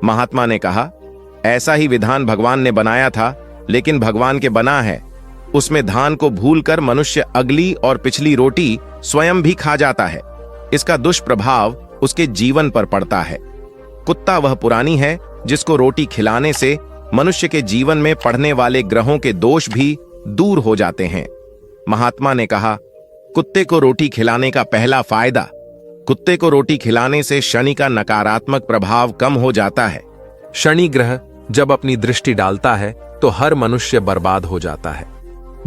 महात्मा ने कहा, ऐसा ही विधान भगवान ने बनाया था, लेकिन भगवान के बना है उसमें धान को भूलकर मनुष्य अगली और पिछली रोटी स्वयं भी खा जाता है। इसका दुष्प्रभाव उसके जीवन पर पड़ता है। कुत्ता वह पुरानी है जिसको रोटी खिलाने से मनुष्य के जीवन में पड़ने वाले ग्रहों के दोष भी दूर हो जाते हैं। महात्मा ने कहा, कुत्ते को रोटी खिलाने का पहला फायदा, कुत्ते को रोटी खिलाने से शनि का नकारात्मक प्रभाव कम हो जाता है। शनि ग्रह जब अपनी दृष्टि डालता है तो हर मनुष्य बर्बाद हो जाता है।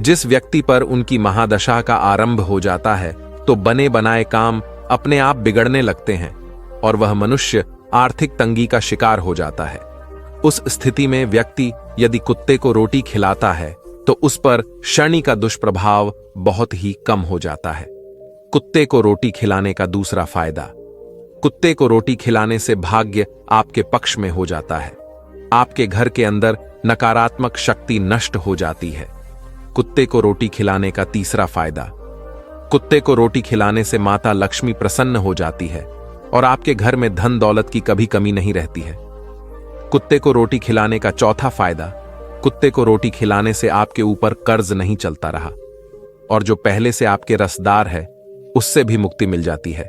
जिस व्यक्ति पर उनकी महादशा का आरंभ हो जाता है तो बने बनाए काम अपने आप बिगड़ने लगते हैं और वह मनुष्य आर्थिक तंगी का शिकार हो जाता है। उस स्थिति में व्यक्ति यदि कुत्ते को रोटी खिलाता है तो उस पर शनि का दुष्प्रभाव बहुत ही कम हो जाता है। कुत्ते को रोटी खिलाने का दूसरा फायदा, कुत्ते को रोटी खिलाने से भाग्य आपके पक्ष में हो जाता है। आपके घर के अंदर नकारात्मक शक्ति नष्ट हो जाती है। कुत्ते को रोटी खिलाने का तीसरा फायदा, कुत्ते को रोटी खिलाने से माता लक्ष्मी प्रसन्न हो जाती है और आपके घर में धन दौलत की कभी कमी नहीं रहती है। कुत्ते को रोटी खिलाने का चौथा फायदा, कुत्ते को रोटी खिलाने से आपके ऊपर कर्ज नहीं चलता रहा और जो पहले से आपके रसदार है उससे भी मुक्ति मिल जाती है।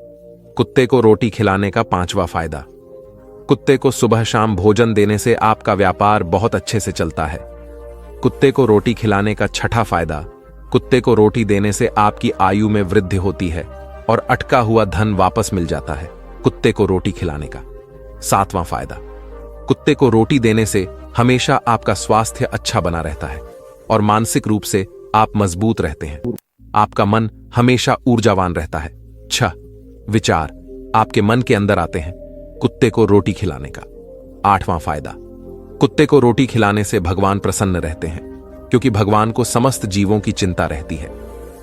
कुत्ते को रोटी खिलाने का पांचवा फायदा, कुत्ते को सुबह शाम भोजन देने से आपका व्यापार बहुत अच्छे से चलता है। कुत्ते को रोटी खिलाने का छठा फायदा, कुत्ते को रोटी देने से आपकी आयु में वृद्धि होती है और अटका हुआ धन वापस मिल जाता है कुत्ते को रोटी खिलाने का। 7वां फायदा, कुत्ते को रोटी देने से हमेशा आपका स्वास्थ्य अच्छा बना रहता है और मानसिक रूप से आप मजबूत रहते हैं। आपका मन हमेशा ऊर्जावान रहता है। 6 विचार आपके मन के अंदर आते हैं कुत्ते को रोटी खिलाने का। 8वां फायदा, कुत्ते को रोटी खिलाने से भगवान प्रसन्न रहते हैं, क्योंकि भगवान को समस्त जीवों की चिंता रहती है,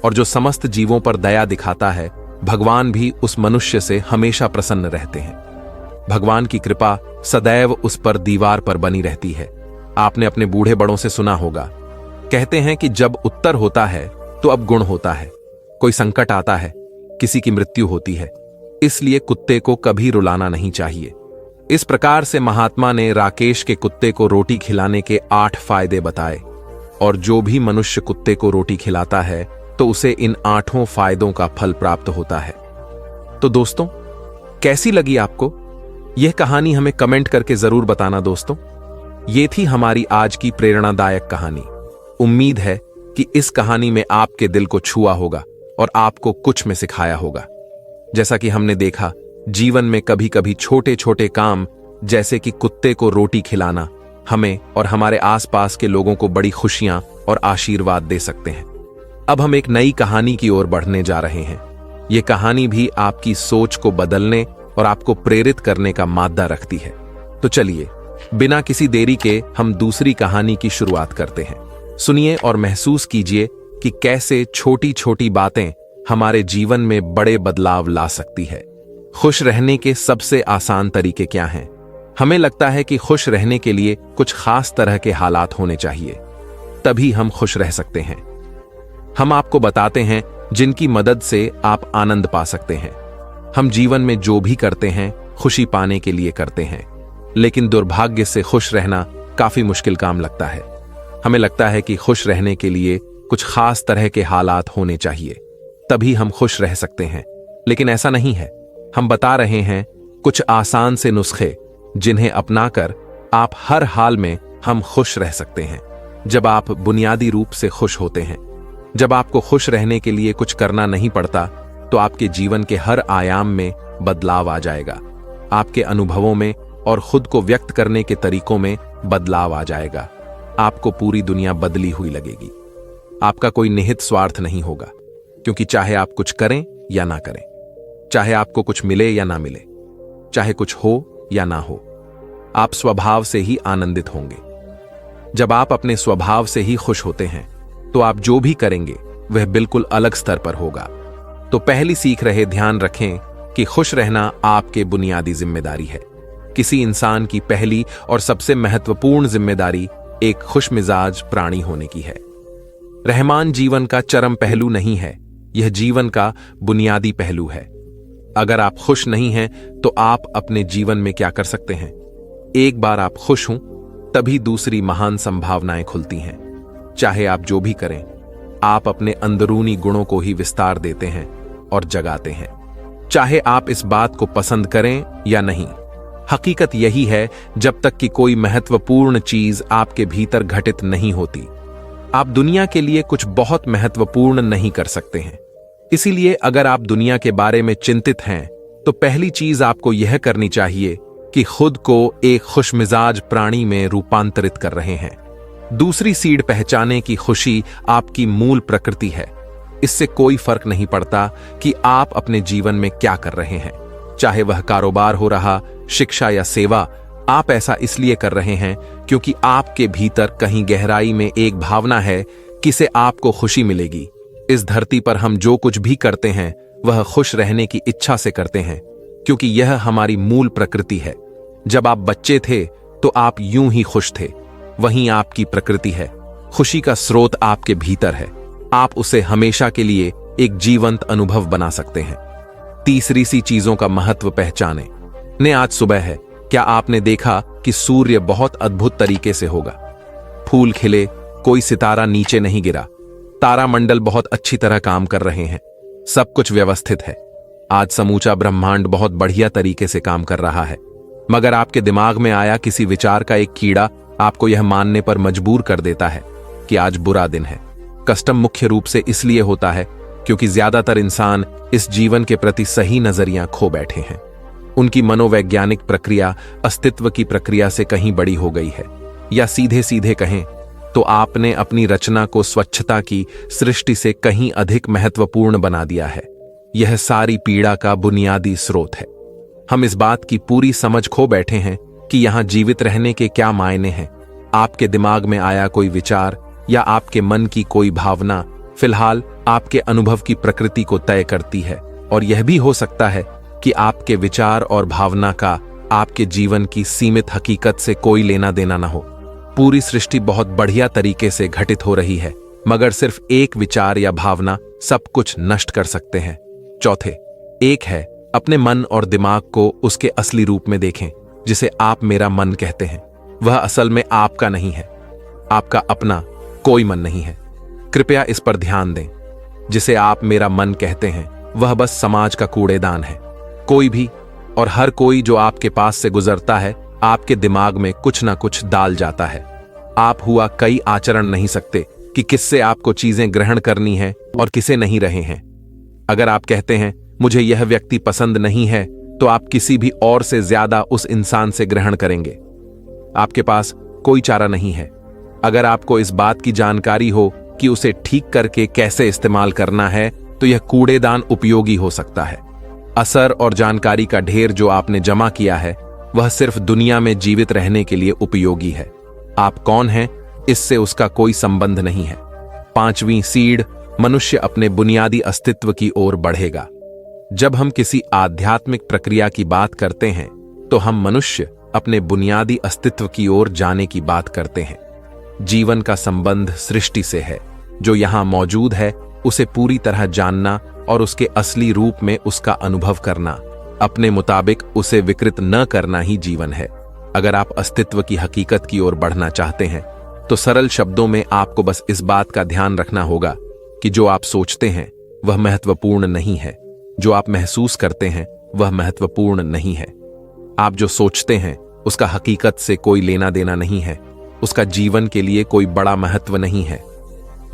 और जो समस्त जीवों पर दया दिखाता है भगवान भी उस मनुष्य से हमेशा प्रसन्न रहते हैं। भगवान की कृपा सदैव उस पर दीवार पर बनी रहती है। आपने अपने बूढ़े बड़ों से सुना होगा, कहते हैं कि जब उत्तर होता है तो अब गुण होता है। कोई संकट आता है, किसी की मृत्यु होती है, इसलिए कुत्ते को कभी रुलाना नहीं चाहिए। इस प्रकार से महात्मा ने राकेश के कुत्ते को रोटी खिलाने के 8 फायदे बताए, और जो भी मनुष्य कुत्ते को रोटी खिलाता है तो उसे इन 8 फायदों का फल प्राप्त होता है। तो दोस्तों, कैसी लगी आपको यह कहानी? हमें कमेंट करके जरूर बताना दोस्तों। ये थी हमारी आज की प्रेरणादायक कहानी। उम्मीद है कि इस कहानी में आपके दिल को छुआ होगा और आपको कुछ में सिखाया होगा। जैसा कि हमने देखा, जीवन में कभी कभी छोटे छोटे काम जैसे कि कुत्ते को रोटी खिलाना हमें और हमारे आसपास के लोगों को बड़ी खुशियां और आशीर्वाद दे सकते हैं। अब हम एक नई कहानी की ओर बढ़ने जा रहे हैं। यह कहानी भी आपकी सोच को बदलने और आपको प्रेरित करने का मादा रखती है। तो चलिए, बिना किसी देरी के हम दूसरी कहानी की शुरुआत करते हैं। सुनिए और महसूस कीजिए कि कैसे छोटी छोटी बातें हमारे जीवन में बड़े बदलाव ला सकती है। खुश रहने के सबसे आसान तरीके क्या हैं? हमें लगता है कि खुश रहने के लिए कुछ खास तरह के हालात होने चाहिए, तभी हम खुश रह सकते हैं। हम आपको बताते हैं जिनकी मदद से आप आनंद पा सकते हैं। हम जीवन में जो भी करते हैं खुशी पाने के लिए करते हैं, लेकिन दुर्भाग्य से खुश रहना काफी मुश्किल काम लगता है। हमें लगता है कि खुश रहने के लिए कुछ खास तरह के हालात होने चाहिए, तभी हम खुश रह सकते हैं, लेकिन ऐसा नहीं है। हम बता रहे हैं कुछ आसान से नुस्खे जिन्हें अपनाकर आप हर हाल में हम खुश रह सकते हैं। जब आप बुनियादी रूप से खुश होते हैं, जब आपको खुश रहने के लिए कुछ करना नहीं पड़ता, तो आपके जीवन के हर आयाम में बदलाव आ जाएगा। आपके अनुभवों में और खुद को व्यक्त करने के तरीकों में बदलाव आ जाएगा। आपको पूरी दुनिया बदली हुई लगेगी। आपका कोई निहित स्वार्थ नहीं होगा, क्योंकि चाहे आप कुछ करें या ना करें, चाहे आपको कुछ मिले या ना मिले, चाहे कुछ हो या ना हो, आप स्वभाव से ही आनंदित होंगे। जब आप अपने स्वभाव से ही खुश होते हैं, तो आप जो भी करेंगे वह बिल्कुल अलग स्तर पर होगा। तो पहली सीख रहे ध्यान रखें कि खुश रहना आपके बुनियादी जिम्मेदारी है। किसी इंसान की पहली और सबसे महत्वपूर्ण जिम्मेदारी एक खुशमिजाज प्राणी होने की है। रहमान जीवन का चरम पहलू नहीं है, यह जीवन का बुनियादी पहलू है। अगर आप खुश नहीं हैं, तो आप अपने जीवन में क्या कर सकते हैं? एक बार आप खुश हों, तभी दूसरी महान संभावनाएं खुलती हैं। चाहे आप जो भी करें, आप अपने अंदरूनी गुणों को ही विस्तार देते हैं और जगाते हैं। चाहे आप इस बात को पसंद करें या नहीं, हकीकत यही है, जब तक कि कोई महत्वपूर्ण चीज आपके भीतर घटित नहीं होती, आप दुनिया के लिए कुछ बहुत महत्वपूर्ण नहीं कर सकते हैं। इसीलिए अगर आप दुनिया के बारे में चिंतित हैं, तो पहली चीज आपको यह करनी चाहिए कि खुद को एक खुशमिजाज प्राणी में रूपांतरित कर रहे हैं। दूसरी सीढ़ी पहचाने की खुशी आपकी मूल प्रकृति है। इससे कोई फर्क नहीं पड़ता कि आप अपने जीवन में क्या कर रहे हैं, चाहे वह कारोबार हो रहा, शिक्षा या सेवा। आप ऐसा इसलिए कर रहे हैं क्योंकि आपके भीतर कहीं गहराई में एक भावना है कि से आपको खुशी मिलेगी। इस धरती पर हम जो कुछ भी करते हैं वह खुश रहने की इच्छा से करते हैं, क्योंकि यह हमारी मूल प्रकृति है। जब आप बच्चे थे तो आप यूं ही खुश थे, वहीं आपकी प्रकृति है। खुशी का स्रोत आपके भीतर है। आप उसे हमेशा के लिए एक जीवंत अनुभव बना सकते हैं। तीसरी सी चीजों का महत्व पहचाने ने आज सुबह है। क्या आपने देखा कि सूर्य बहुत अद्भुत तरीके से होगा? फूल खिले, कोई सितारा नीचे नहीं गिरा, तारामंडल बहुत अच्छी तरह काम कर रहे हैं, सब कुछ व्यवस्थित है। आज समूचा ब्रह्मांड बहुत बढ़िया तरीके से काम कर रहा है। मगर आपके दिमाग में आया किसी विचार का एक कीड़ा आपको यह मानने पर मजबूर कर देता है कि आज बुरा दिन है। कष्ट मुख्य रूप से इसलिए होता है क्योंकि ज्यादातर इंसान इस जीवन के प्रति सही नजरिया खो बैठे हैं। उनकी मनोवैज्ञानिक प्रक्रिया अस्तित्व की प्रक्रिया से कहीं बड़ी हो गई है, या सीधे सीधे कहें तो आपने अपनी रचना को स्वच्छता की सृष्टि से कहीं अधिक महत्वपूर्ण बना दिया है। यह सारी पीड़ा का बुनियादी स्रोत है। हम इस बात की पूरी समझ खो बैठे हैं कि यहां जीवित रहने के क्या मायने हैं। आपके दिमाग में आया कोई विचार या आपके मन की कोई भावना फिलहाल आपके अनुभव की प्रकृति को तय करती है, और यह भी हो सकता है कि आपके विचार और भावना का आपके जीवन की सीमित हकीकत से कोई लेना देना न हो। पूरी सृष्टि बहुत बढ़िया तरीके से घटित हो रही है, मगर सिर्फ एक विचार या भावना सब कुछ नष्ट कर सकते हैं। चौथे, एक है अपने मन और दिमाग को उसके असली रूप में देखें, जिसे आप मेरा मन कहते हैं। वह असल में आपका नहीं है, आपका अपना कोई मन नहीं है। कृपया इस पर ध्यान दें। जिसे आप मेरा मन कहते हैं वह बस समाज का कूड़ेदान है। कोई भी और हर कोई जो आपके पास से गुजरता है आपके दिमाग में कुछ ना कुछ डाल जाता है। आप हुआ कई आचरण नहीं सकते कि किससे आपको चीजें ग्रहण करनी है और किसे नहीं रहे हैं। अगर आप कहते हैं मुझे यह व्यक्ति पसंद नहीं है, तो आप किसी भी और से ज्यादा उस इंसान से ग्रहण करेंगे। आपके पास कोई चारा नहीं है। अगर आपको इस बात की जानकारी हो कि उसे ठीक करके कैसे इस्तेमाल करना है, तो यह कूड़ेदान उपयोगी हो सकता है। असर और जानकारी का ढेर जो आपने जमा किया है वह सिर्फ दुनिया में जीवित रहने के लिए उपयोगी है। आप कौन हैं इससे उसका कोई संबंध नहीं है। पांचवीं सीड, मनुष्य अपने बुनियादी अस्तित्व की ओर बढ़ेगा। जब हम किसी आध्यात्मिक प्रक्रिया की बात करते हैं तो हम मनुष्य अपने बुनियादी अस्तित्व की ओर जाने की बात करते हैं। जीवन का संबंध सृष्टि से है। जो यहां मौजूद है उसे पूरी तरह जानना और उसके असली रूप में उसका अनुभव करना, अपने मुताबिक उसे विकृत न करना ही जीवन है। अगर आप अस्तित्व की हकीकत की ओर बढ़ना चाहते हैं तो सरल शब्दों में आपको बस इस बात का ध्यान रखना होगा कि जो आप सोचते हैं वह महत्वपूर्ण नहीं है, जो आप महसूस करते हैं वह महत्वपूर्ण नहीं है। आप जो सोचते हैं उसका हकीकत से कोई लेना देना नहीं है, उसका जीवन के लिए कोई बड़ा महत्व नहीं है।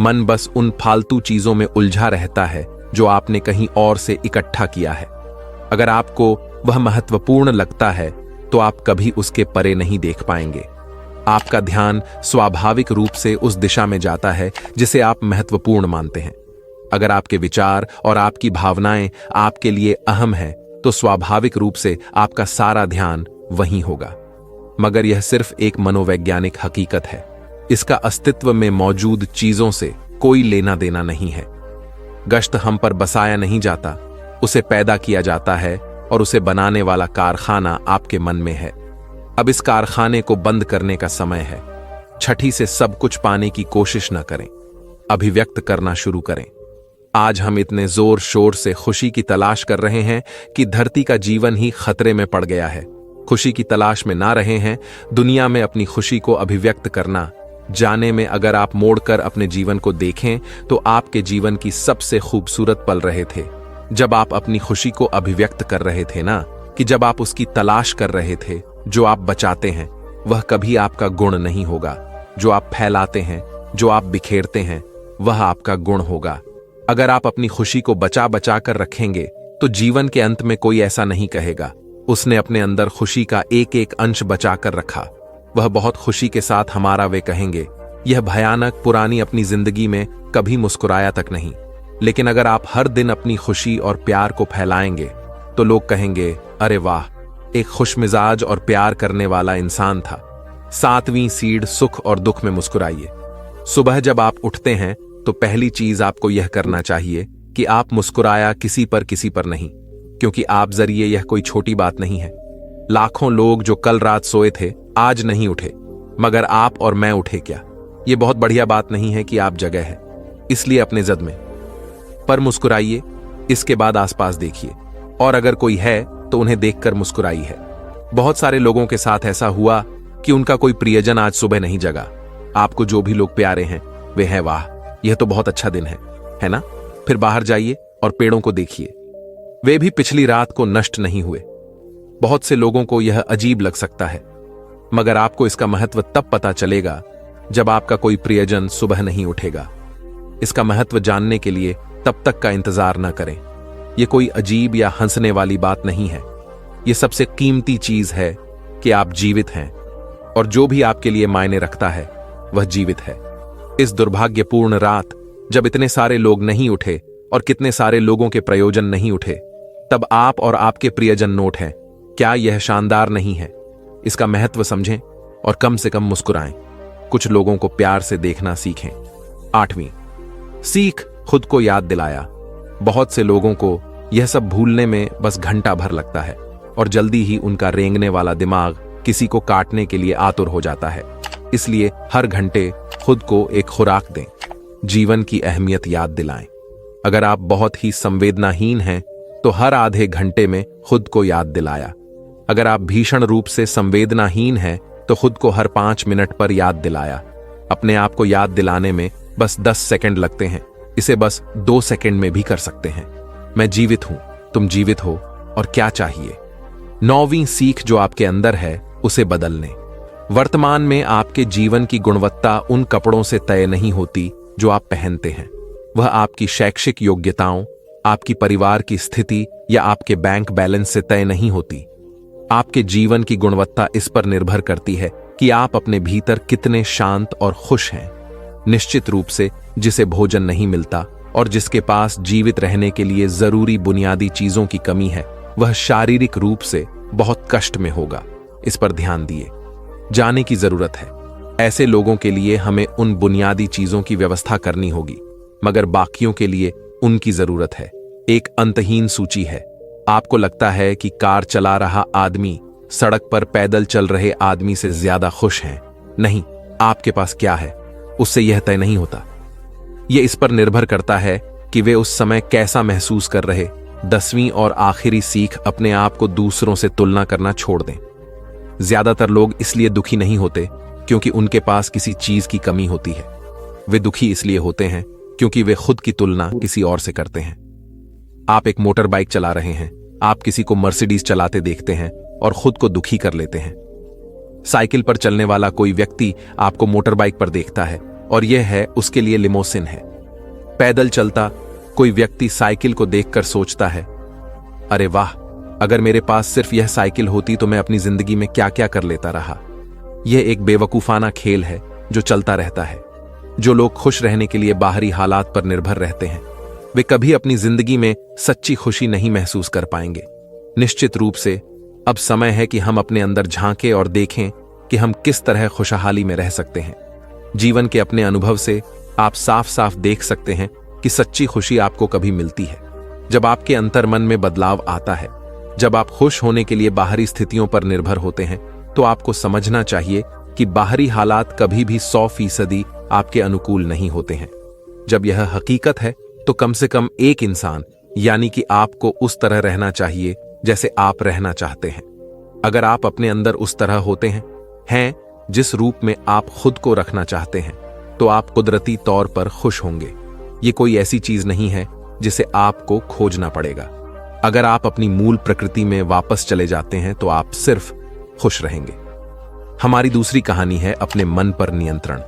मन बस उन फालतू चीजों में उलझा रहता है जो आपने कहीं और से इकट्ठा किया है। अगर आपको वह महत्वपूर्ण लगता है तो आप कभी उसके परे नहीं देख पाएंगे। आपका ध्यान स्वाभाविक रूप से उस दिशा में जाता है जिसे आप महत्वपूर्ण मानते हैं। अगर आपके विचार और आपकी भावनाएं आपके लिए अहम हैं, तो स्वाभाविक रूप से आपका सारा ध्यान वहीं होगा। मगर यह सिर्फ एक मनोवैज्ञानिक हकीकत है। इसका अस्तित्व में मौजूद चीजों से कोई लेना देना नहीं है। गश्त हम पर बसाया नहीं जाता, उसे पैदा किया जाता है, और उसे बनाने वाला कारखाना आपके मन में है। अब इस कारखाने को बंद करने का समय है। छठी से सब कुछ पाने की कोशिश न करें, अभिव्यक्त करना शुरू करें। आज हम इतने जोर शोर से खुशी की तलाश कर रहे हैं कि धरती का जीवन ही खतरे में पड़ गया है। खुशी की तलाश में ना रहे हैं, दुनिया में अपनी खुशी को अभिव्यक्त करना जाने में अगर आप मोड़कर अपने जीवन को देखें तो आपके जीवन की सबसे खूबसूरत पल रहे थे जब आप अपनी खुशी को अभिव्यक्त कर रहे थे ना, कि जब आप उसकी तलाश कर रहे थे। जो आप बचाते हैं वह कभी आपका गुण नहीं होगा। जो आप फैलाते हैं, जो आप बिखेरते हैं, वह आपका गुण होगा। अगर आप अपनी खुशी को बचा बचा कर रखेंगे तो जीवन के अंत में कोई ऐसा नहीं कहेगा उसने अपने अंदर खुशी का एक एक अंश बचा कर रखा। वह बहुत खुशी के साथ हमारा वे कहेंगे, यह भयानक पुरानी अपनी जिंदगी में कभी मुस्कुराया तक नहीं। लेकिन अगर आप हर दिन अपनी खुशी और प्यार को फैलाएंगे तो लोग कहेंगे, अरे वाह, एक खुशमिजाज और प्यार करने वाला इंसान था। सातवीं सीड, सुख और दुख में मुस्कुराइए। सुबह जब आप उठते हैं तो पहली चीज आपको यह करना चाहिए कि आप मुस्कुराया किसी पर नहीं, क्योंकि आप जरिए यह कोई छोटी बात नहीं है। लाखों लोग जो कल रात सोए थे आज नहीं उठे, मगर आप और मैं उठे क्या? यह बहुत बढ़िया बात नहीं है कि आप जगह है, इसलिए अपने जद में पर मुस्कुराइए। इसके बाद आसपास देखिए, और अगर कोई है तो उन्हें देखकर मुस्कुराई है। बहुत सारे लोगों के साथ ऐसा हुआ कि उनका कोई प्रियजन आज सुबह नहीं जगा। आपको जो भी लोग प्यारे हैं वे हैं, वाह यह तो बहुत अच्छा दिन है ना? फिर बाहर जाइए और पेड़ों को देखिए, वे भी पिछली रात को नष्ट नहीं हुए। बहुत से लोगों को यह अजीब लग सकता है, मगर आपको इसका महत्व तब पता चलेगा जब आपका कोई प्रियजन सुबह नहीं उठेगा। इसका महत्व जानने के लिए तब तक का इंतजार न करें। यह कोई अजीब या हंसने वाली बात नहीं है। यह सबसे कीमती चीज है कि आप जीवित हैं, और जो भी आपके लिए मायने रखता है वह जीवित है। इस दुर्भाग्यपूर्ण रात जब इतने सारे लोग नहीं उठे और कितने सारे लोगों के प्रयोजन नहीं उठे, तब आप और आपके प्रियजन नोट हैं। क्या यह शानदार नहीं है? इसका महत्व समझें और कम से कम मुस्कुराएं। कुछ लोगों को प्यार से देखना सीखें। 8वीं सीख, खुद को याद दिलाया। बहुत से लोगों को यह सब भूलने में बस घंटा भर लगता है और जल्दी ही उनका रेंगने वाला दिमाग किसी को काटने के लिए आतुर हो जाता है। इसलिए हर घंटे खुद को एक खुराक दें, जीवन की अहमियत याद दिलाएं। अगर आप बहुत ही संवेदनाहीन हैं तो हर आधे घंटे में खुद को याद दिलाया। अगर आप भीषण रूप से संवेदनाहीन हैं तो खुद को हर 5 मिनट पर याद दिलाया। अपने आप को याद दिलाने में बस 10 सेकंड लगते हैं, इसे बस 2 सेकंड में भी कर सकते हैं। मैं जीवित हूं, तुम जीवित हो, और क्या चाहिए? 9वीं सीख, जो आपके अंदर है उसे बदलने। वर्तमान में आपके जीवन की गुणवत्ता उन कपड़ों से तय नहीं होती जो आप पहनते हैं। वह आपकी शैक्षिक योग्यताओं, आपकी परिवार की स्थिति या आपके बैंक बैलेंस से तय नहीं होती। आपके जीवन की गुणवत्ता इस पर निर्भर करती है कि आप अपने भीतर कितने शांत और खुश हैं। निश्चित रूप से जिसे भोजन नहीं मिलता और जिसके पास जीवित रहने के लिए जरूरी बुनियादी चीजों की कमी है, वह शारीरिक रूप से बहुत कष्ट में होगा। इस पर ध्यान दिए जाने की जरूरत है। ऐसे लोगों के लिए हमें उन बुनियादी चीजों की व्यवस्था करनी होगी, मगर बाकियों के लिए उनकी जरूरत है। एक अंतहीन सूची है। आपको लगता है कि कार चला रहा आदमी सड़क पर पैदल चल रहे आदमी से ज्यादा खुश है। नहीं, आपके पास क्या है उससे यह तय नहीं होता। यह इस पर निर्भर करता है कि वे उस समय कैसा महसूस कर रहे। 10वीं और आखिरी सीख, अपने आप को दूसरों से तुलना करना छोड़ दें। ज्यादातर लोग इसलिए दुखी नहीं होते क्योंकि उनके पास किसी चीज की कमी होती है। वे दुखी इसलिए होते हैं क्योंकि वे खुद की तुलना किसी और से करते हैं। आप एक मोटर बाइक चला रहे हैं, आप किसी को मर्सिडीज चलाते देखते हैं और खुद को दुखी कर लेते हैं। साइकिल पर चलने वाला कोई व्यक्ति आपको मोटर बाइक पर देखता है और यह है उसके लिए लिमोसिन है। पैदल चलता कोई व्यक्ति साइकिल को देखकर सोचता है, अरे वाह, अगर मेरे पास सिर्फ यह साइकिल होती तो मैं अपनी जिंदगी में क्या क्या कर लेता रहा। यह एक बेवकूफाना खेल है जो चलता रहता है। जो लोग खुश रहने के लिए बाहरी हालात पर निर्भर रहते हैं, वे कभी अपनी जिंदगी में सच्ची खुशी नहीं महसूस कर पाएंगे। निश्चित रूप से अब समय है कि हम अपने अंदर झांकें और देखें कि हम किस तरह खुशहाली में रह सकते हैं। जीवन के अपने अनुभव से आप साफ साफ देख सकते हैं कि सच्ची खुशी आपको कभी मिलती है जब आपके अंतर मन में बदलाव आता है। जब आप खुश होने के लिए बाहरी स्थितियों पर निर्भर होते हैं तो आपको समझना चाहिए कि बाहरी हालात कभी भी 100% आपके अनुकूल नहीं होते हैं। जब यह हकीकत है तो कम से कम एक इंसान, यानी कि आपको उस तरह रहना चाहिए जैसे आप रहना चाहते हैं। अगर आप अपने अंदर उस तरह होते हैं जिस रूप में आप खुद को रखना चाहते हैं, तो आप कुदरती तौर पर खुश होंगे। ये कोई ऐसी चीज नहीं है जिसे आपको खोजना पड़ेगा। अगर आप अपनी मूल प्रकृति में वापस चले जाते हैं तो आप सिर्फ खुश रहेंगे। हमारी दूसरी कहानी है अपने मन पर नियंत्रण।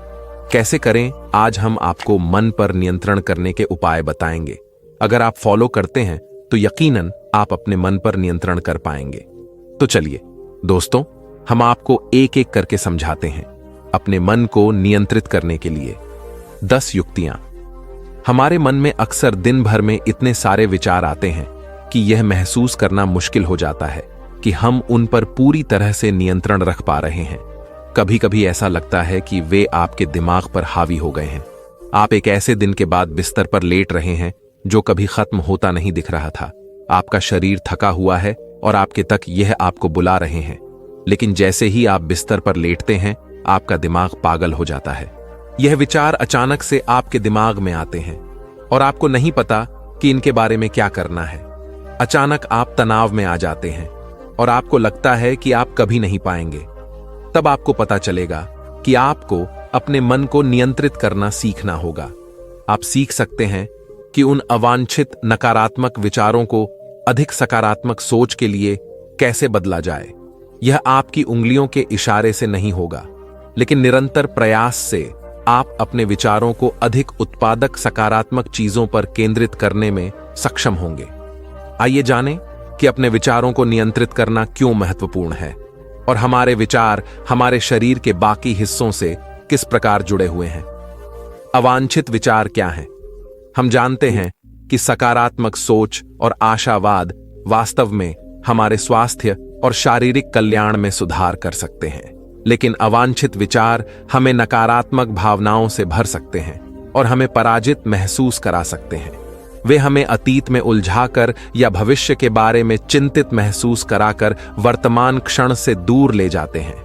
कैसे करें, आज हम आपको मन पर नियंत्रण करने के उपाय बताएंगे। अगर आप फॉलो करते हैं तो यकीनन आप अपने मन पर नियंत्रण कर पाएंगे। तो चलिए दोस्तों, हम आपको एक एक करके समझाते हैं अपने मन को नियंत्रित करने के लिए 10 युक्तियां। हमारे मन में अक्सर दिन भर में इतने सारे विचार आते हैं कि यह महसूस करना मुश्किल हो जाता है कि हम उन पर पूरी तरह से नियंत्रण रख पा रहे हैं। कभी कभी ऐसा लगता है कि वे आपके दिमाग पर हावी हो गए हैं। आप एक ऐसे दिन के बाद बिस्तर पर लेट रहे हैं जो कभी खत्म होता नहीं दिख रहा था। आपका शरीर थका हुआ है और आपके तक यह आपको बुला रहे हैं, लेकिन जैसे ही आप बिस्तर पर लेटते हैं आपका दिमाग पागल हो जाता है। यह विचार अचानक से आपके दिमाग में आते हैं और आपको नहीं पता कि इनके बारे में क्या करना है। अचानक आप तनाव में आ जाते हैं और आपको लगता है कि आप कभी नहीं पाएंगे। तब आपको पता चलेगा कि आपको अपने मन को नियंत्रित करना सीखना होगा। आप सीख सकते हैं कि उन अवांछित नकारात्मक विचारों को अधिक सकारात्मक सोच के लिए कैसे बदला जाए। यह आपकी उंगलियों के इशारे से नहीं होगा, लेकिन निरंतर प्रयास से आप अपने विचारों को अधिक उत्पादक सकारात्मक चीजों पर केंद्रित करने में सक्षम होंगे। आइए जानें कि अपने विचारों को नियंत्रित करना क्यों महत्वपूर्ण है और हमारे विचार हमारे शरीर के बाकी हिस्सों से किस प्रकार जुड़े हुए हैं। अवांछित विचार क्या हैं? हम जानते हैं कि सकारात्मक सोच और आशावाद वास्तव में हमारे स्वास्थ्य और शारीरिक कल्याण में सुधार कर सकते हैं, लेकिन अवांछित विचार हमें नकारात्मक भावनाओं से भर सकते हैं और हमें पराजित महसूस करा सकते हैं। वे हमें अतीत में उलझाकर या भविष्य के बारे में चिंतित महसूस कराकर वर्तमान क्षण से दूर ले जाते हैं।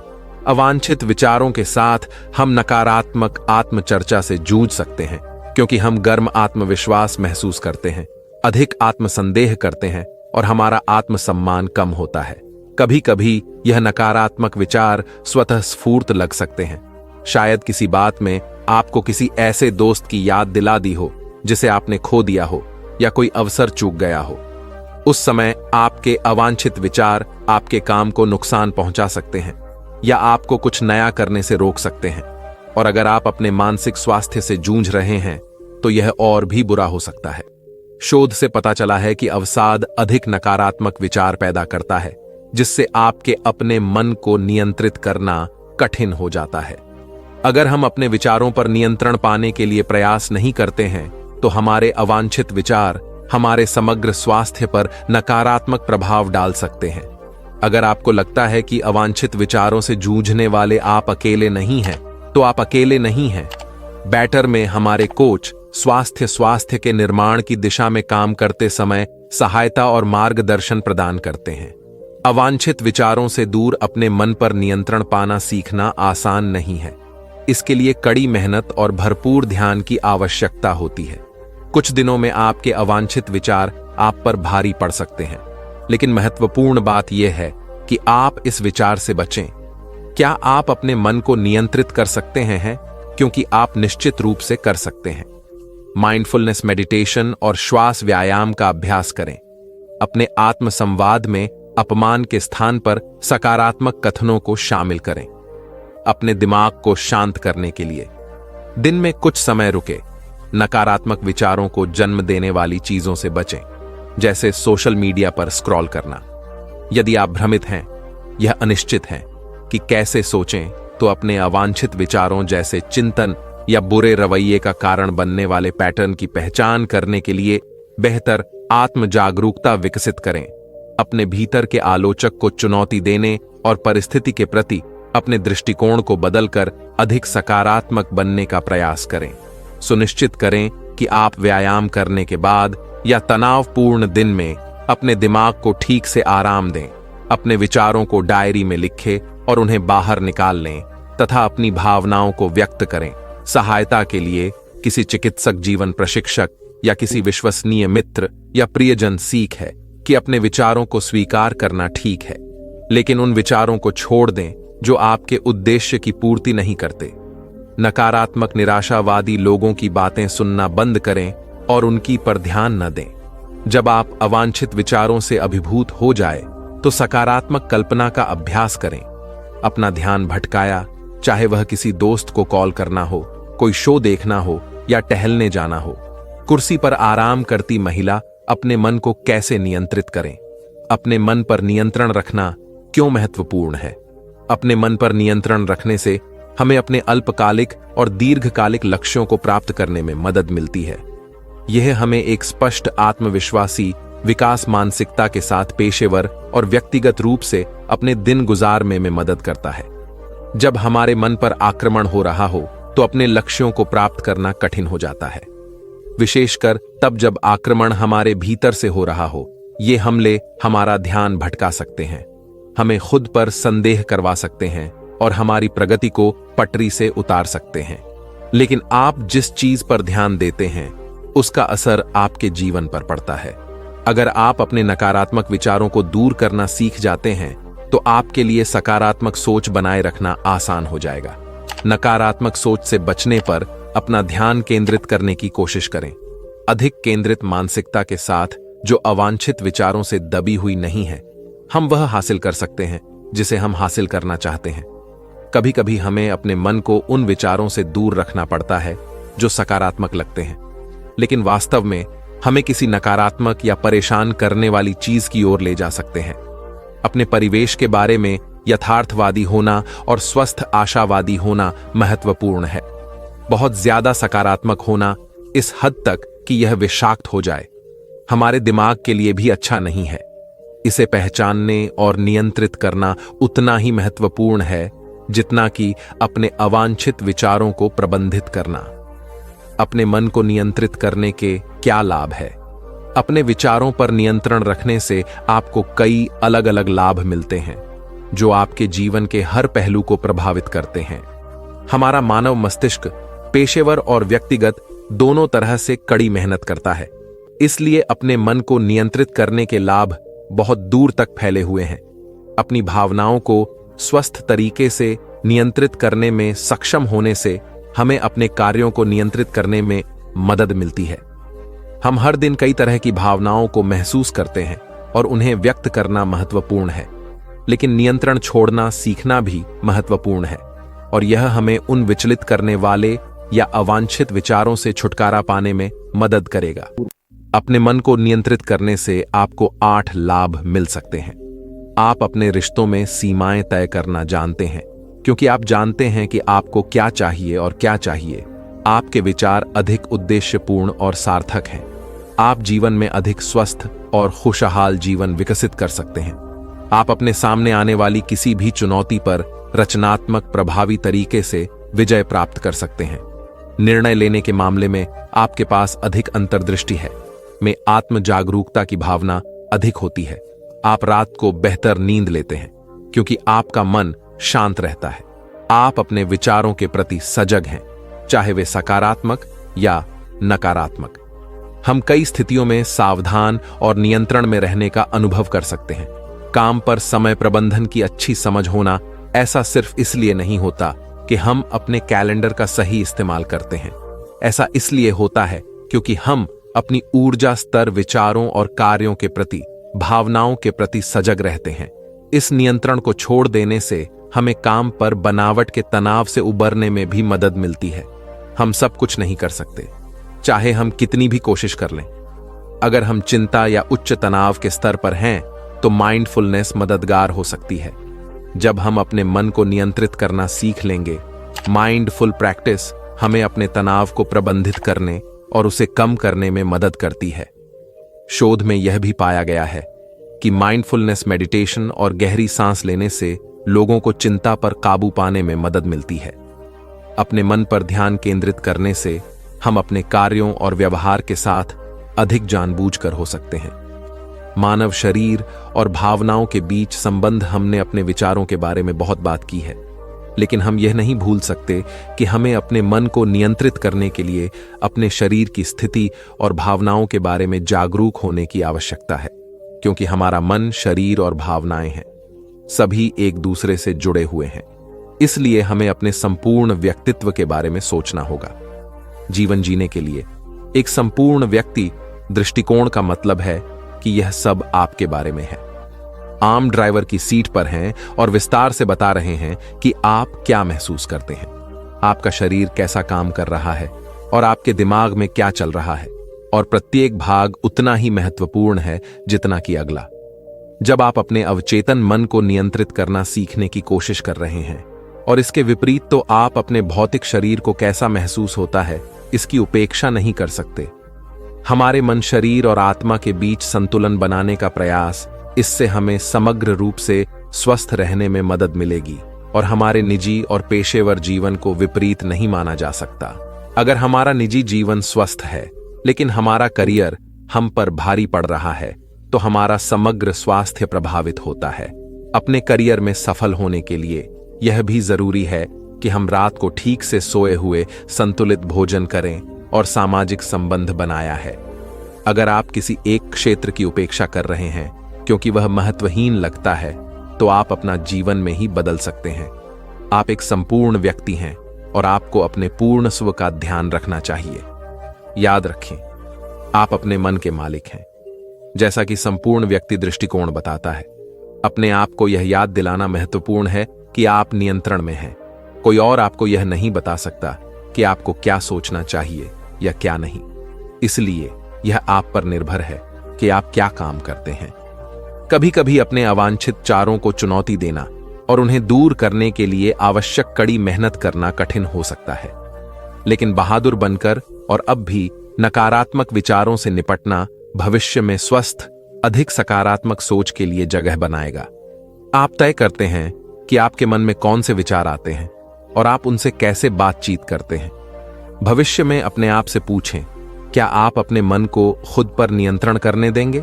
अवांछित विचारों के साथ हम नकारात्मक आत्मचर्चा से जूझ सकते हैं, क्योंकि हम गर्म आत्मविश्वास महसूस करते हैं, अधिक आत्मसंदेह करते हैं और हमारा आत्मसम्मान कम होता है। कभी कभी यह नकारात्मक विचार स्वतः स्फूर्त लग सकते हैं। शायद किसी बात में आपको किसी ऐसे दोस्त की याद दिला दी हो जिसे आपने खो दिया हो, या कोई अवसर चूक गया हो। उस समय आपके अवांछित विचार आपके काम को नुकसान पहुंचा सकते हैं या आपको कुछ नया करने से रोक सकते हैं। और अगर आप अपने मानसिक स्वास्थ्य से जूझ रहे हैं तो यह और भी बुरा हो सकता है। शोध से पता चला है कि अवसाद अधिक नकारात्मक विचार पैदा करता है, जिससे आपके अपने मन को नियंत्रित करना कठिन हो जाता है। अगर हम अपने विचारों पर नियंत्रण पाने के लिए प्रयास नहीं करते हैं तो हमारे अवांछित विचार हमारे समग्र स्वास्थ्य पर नकारात्मक प्रभाव डाल सकते हैं। अगर आपको लगता है कि अवांछित विचारों से जूझने वाले आप अकेले नहीं हैं, तो आप अकेले नहीं हैं। बैटर में हमारे कोच स्वास्थ्य के निर्माण की दिशा में काम करते समय सहायता और मार्गदर्शन प्रदान करते हैं। अवांछित विचारों से दूर अपने मन पर नियंत्रण पाना सीखना आसान नहीं है। इसके लिए कड़ी मेहनत और भरपूर ध्यान की आवश्यकता होती है। कुछ दिनों में आपके अवांछित विचार आप पर भारी पड़ सकते हैं, लेकिन महत्वपूर्ण बात यह है कि आप इस विचार से बचें। क्या आप अपने मन को नियंत्रित कर सकते हैं? क्योंकि आप निश्चित रूप से कर सकते हैं। माइंडफुलनेस मेडिटेशन और श्वास व्यायाम का अभ्यास करें। अपने आत्म संवाद में अपमान के स्थान पर सकारात्मक कथनों को शामिल करें। अपने दिमाग को शांत करने के लिए दिन में कुछ समय रुके। नकारात्मक विचारों को जन्म देने वाली चीजों से बचें, जैसे सोशल मीडिया पर स्क्रॉल करना। यदि आप भ्रमित हैं, यह अनिश्चित है कि कैसे सोचें, तो अपने अवांछित विचारों जैसे चिंतन या बुरे रवैये का कारण बनने वाले पैटर्न की पहचान करने के लिए बेहतर आत्म जागरूकता विकसित करें। अपने भीतर के आलोचक को चुनौती देने और परिस्थिति के प्रति अपने दृष्टिकोण को बदलकर अधिक सकारात्मक बनने का प्रयास करें। सुनिश्चित करें कि आप व्यायाम करने के बाद या तनावपूर्ण दिन में अपने दिमाग को ठीक से आराम दें। अपने विचारों को डायरी में लिखें और उन्हें बाहर निकाल लें तथा अपनी भावनाओं को व्यक्त करें। सहायता के लिए किसी चिकित्सक, जीवन प्रशिक्षक या किसी विश्वसनीय मित्र या प्रियजन सीख है कि अपने विचारों को स्वीकार करना ठीक है, लेकिन उन विचारों को छोड़ दें जो आपके उद्देश्य की पूर्ति नहीं करते। नकारात्मक निराशावादी लोगों की बातें सुनना बंद करें और उनकी पर ध्यान न दें। जब आप अवांछित विचारों से अभिभूत हो जाए तो सकारात्मक कल्पना का अभ्यास करें। अपना ध्यान भटकाया, चाहे वह किसी दोस्त को कॉल करना हो, कोई शो देखना हो या टहलने जाना हो। कुर्सी पर आराम करती महिला अपने मन को कैसे नियंत्रित करें? अपने मन पर नियंत्रण रखना क्यों महत्वपूर्ण है? अपने मन पर नियंत्रण रखने से हमें अपने अल्पकालिक और दीर्घकालिक लक्ष्यों को प्राप्त करने में मदद मिलती है। यह हमें एक स्पष्ट आत्मविश्वासी विकास मानसिकता के साथ पेशेवर और व्यक्तिगत रूप से अपने दिन गुजारने में मदद करता है। जब हमारे मन पर आक्रमण हो रहा हो तो अपने लक्ष्यों को प्राप्त करना कठिन हो जाता है, विशेषकर तब जब आक्रमण हमारे भीतर से हो रहा हो। ये हमले हमारा ध्यान भटका सकते हैं, हमें खुद पर संदेह करवा सकते हैं और हमारी प्रगति को पटरी से उतार सकते हैं। लेकिन आप जिस चीज पर ध्यान देते हैं उसका असर आपके जीवन पर पड़ता है। अगर आप अपने नकारात्मक विचारों को दूर करना सीख जाते हैं तो आपके लिए सकारात्मक सोच बनाए रखना आसान हो जाएगा। नकारात्मक सोच से बचने पर अपना ध्यान केंद्रित करने की कोशिश करें। अधिक केंद्रित मानसिकता के साथ जो अवांछित विचारों से दबी हुई नहीं है, हम वह हासिल कर सकते हैं जिसे हम हासिल करना चाहते हैं। कभी कभी हमें अपने मन को उन विचारों से दूर रखना पड़ता है जो सकारात्मक लगते हैं, लेकिन वास्तव में हमें किसी नकारात्मक या परेशान करने वाली चीज की ओर ले जा सकते हैं। अपने परिवेश के बारे में यथार्थवादी होना और स्वस्थ आशावादी होना महत्वपूर्ण है। बहुत ज्यादा सकारात्मक होना इस हद तक कि यह विषाक्त हो जाए हमारे दिमाग के लिए भी अच्छा नहीं है। इसे पहचानने और नियंत्रित करना उतना ही महत्वपूर्ण है जितना कि अपने अवांछित विचारों को प्रबंधित करना। अपने मन को नियंत्रित करने के क्या लाभ है? अपने विचारों पर नियंत्रण रखने से आपको कई अलग अलग लाभ मिलते हैं जो आपके जीवन के हर पहलू को प्रभावित करते हैं। हमारा मानव मस्तिष्क पेशेवर और व्यक्तिगत दोनों तरह से कड़ी मेहनत करता है, इसलिए अपने मन को नियंत्रित करने के लाभ बहुत दूर तक फैले हुए हैं। अपनी भावनाओं को स्वस्थ तरीके से नियंत्रित करने में सक्षम होने से हमें अपने कार्यों को नियंत्रित करने में मदद मिलती है। हम हर दिन कई तरह की भावनाओं को महसूस करते हैं और उन्हें व्यक्त करना महत्वपूर्ण है, लेकिन नियंत्रण छोड़ना सीखना भी महत्वपूर्ण है और यह हमें उन विचलित करने वाले या अवांछित विचारों से छुटकारा पाने में मदद करेगा। अपने मन को नियंत्रित करने से आपको 8 लाभ मिल सकते हैं। आप अपने रिश्तों में सीमाएं तय करना जानते हैं, क्योंकि आप जानते हैं कि आपको क्या चाहिए और क्या चाहिए। आपके विचार अधिक उद्देश्यपूर्ण और सार्थक हैं। आप जीवन में अधिक स्वस्थ और खुशहाल जीवन विकसित कर सकते हैं। आप अपने सामने आने वाली किसी भी चुनौती पर रचनात्मक प्रभावी तरीके से विजय प्राप्त कर सकते हैं। निर्णय लेने के मामले में आपके पास अधिक अंतर्दृष्टि है, में आत्म जागरूकता की भावना अधिक होती है। आप रात को बेहतर नींद लेते हैं क्योंकि आपका मन शांत रहता है। आप अपने विचारों के प्रति सजग हैं, चाहे वे सकारात्मक या नकारात्मक। हम कई स्थितियों में सावधान और नियंत्रण में रहने का अनुभव कर सकते हैं। काम पर समय प्रबंधन की अच्छी समझ होना ऐसा सिर्फ इसलिए नहीं होता कि हम अपने कैलेंडर का सही इस्तेमाल करते हैं। ऐसा इसलिए होता है क्योंकि हम अपनी ऊर्जा स्तर, विचारों और कार्यों के प्रति, भावनाओं के प्रति सजग रहते हैं। इस नियंत्रण को छोड़ देने से हमें काम पर बनावट के तनाव से उबरने में भी मदद मिलती है। हम सब कुछ नहीं कर सकते, चाहे हम कितनी भी कोशिश कर लें। अगर हम चिंता या उच्च तनाव के स्तर पर हैं, तो माइंडफुलनेस मददगार हो सकती है। जब हम अपने मन को नियंत्रित करना सीख लेंगे, माइंडफुल प्रैक्टिस हमें अपने तनाव को प्रबंधित करने और उसे कम करने में मदद करती है। शोध में यह भी पाया गया है कि माइंडफुलनेस मेडिटेशन और गहरी सांस लेने से लोगों को चिंता पर काबू पाने में मदद मिलती है। अपने मन पर ध्यान केंद्रित करने से हम अपने कार्यों और व्यवहार के साथ अधिक जानबूझकर हो सकते हैं। मानव शरीर और भावनाओं के बीच संबंध हमने अपने विचारों के बारे में बहुत बात की है, लेकिन हम यह नहीं भूल सकते कि हमें अपने मन को नियंत्रित करने के लिए अपने शरीर की स्थिति और भावनाओं के बारे में जागरूक होने की आवश्यकता है, क्योंकि हमारा मन, शरीर और भावनाएं हैं, सभी एक दूसरे से जुड़े हुए हैं। इसलिए हमें अपने संपूर्ण व्यक्तित्व के बारे में सोचना होगा। जीवन जीने के लिए एक संपूर्ण व्यक्ति दृष्टिकोण का मतलब है कि यह सब आपके बारे में है। आम ड्राइवर की सीट पर हैं और विस्तार से बता रहे हैं कि आप क्या महसूस करते हैं, आपका शरीर कैसा काम कर रहा है और आपके दिमाग में क्या चल रहा है, और प्रत्येक भाग उतना ही महत्वपूर्ण है जितना कि अगला। जब आप अपने अवचेतन मन को नियंत्रित करना सीखने की कोशिश कर रहे हैं और इसके विपरीत तो आप अपने भौतिक शरीर को कैसा महसूस होता है इसकी उपेक्षा नहीं कर सकते। हमारे मन, शरीर और आत्मा के बीच संतुलन बनाने का प्रयास, इससे हमें समग्र रूप से स्वस्थ रहने में मदद मिलेगी और हमारे निजी और पेशेवर जीवन को विपरीत नहीं माना जा सकता। अगर हमारा निजी जीवन स्वस्थ है लेकिन हमारा करियर हम पर भारी पड़ रहा है, तो हमारा समग्र स्वास्थ्य प्रभावित होता है। अपने करियर में सफल होने के लिए यह भी जरूरी है कि हम रात को ठीक से सोए हुए संतुलित भोजन करें और सामाजिक संबंध बनाया है। अगर आप किसी एक क्षेत्र की उपेक्षा कर रहे हैं क्योंकि वह महत्वहीन लगता है, तो आप अपना जीवन में ही बदल सकते हैं। आप एक संपूर्ण व्यक्ति हैं और आपको अपने पूर्ण स्व का ध्यान रखना चाहिए। याद रखें, आप अपने मन के मालिक हैं, जैसा कि संपूर्ण व्यक्ति दृष्टिकोण बताता है। अपने आप को यह याद दिलाना महत्वपूर्ण है कि आप नियंत्रण में हैं। कोई और आपको यह नहीं बता सकता कि आपको क्या सोचना चाहिए या क्या नहीं। इसलिए यह आप पर निर्भर है कि आप क्या काम करते हैं। कभी कभी अपने अवांछित चारों को चुनौती देना और उन्हें दूर करने के लिए आवश्यक कड़ी मेहनत करना कठिन हो सकता है, लेकिन बहादुर बनकर और अब भी नकारात्मक विचारों से निपटना भविष्य में स्वस्थ, अधिक सकारात्मक सोच के लिए जगह बनाएगा। आप तय करते हैं कि आपके मन में कौन से विचार आते हैं और आप उनसे कैसे बातचीत करते हैं। भविष्य में अपने आप से पूछें, क्या आप अपने मन को खुद पर नियंत्रण करने देंगे?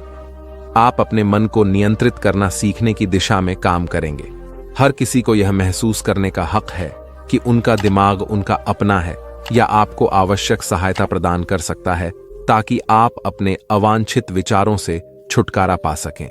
आप अपने मन को नियंत्रित करना सीखने की दिशा में काम करेंगे। हर किसी को यह महसूस करने का हक है कि उनका दिमाग उनका अपना है या आपको आवश्यक सहायता प्रदान कर सकता है ताकि आप अपने अवांछित विचारों से छुटकारा पा सकें।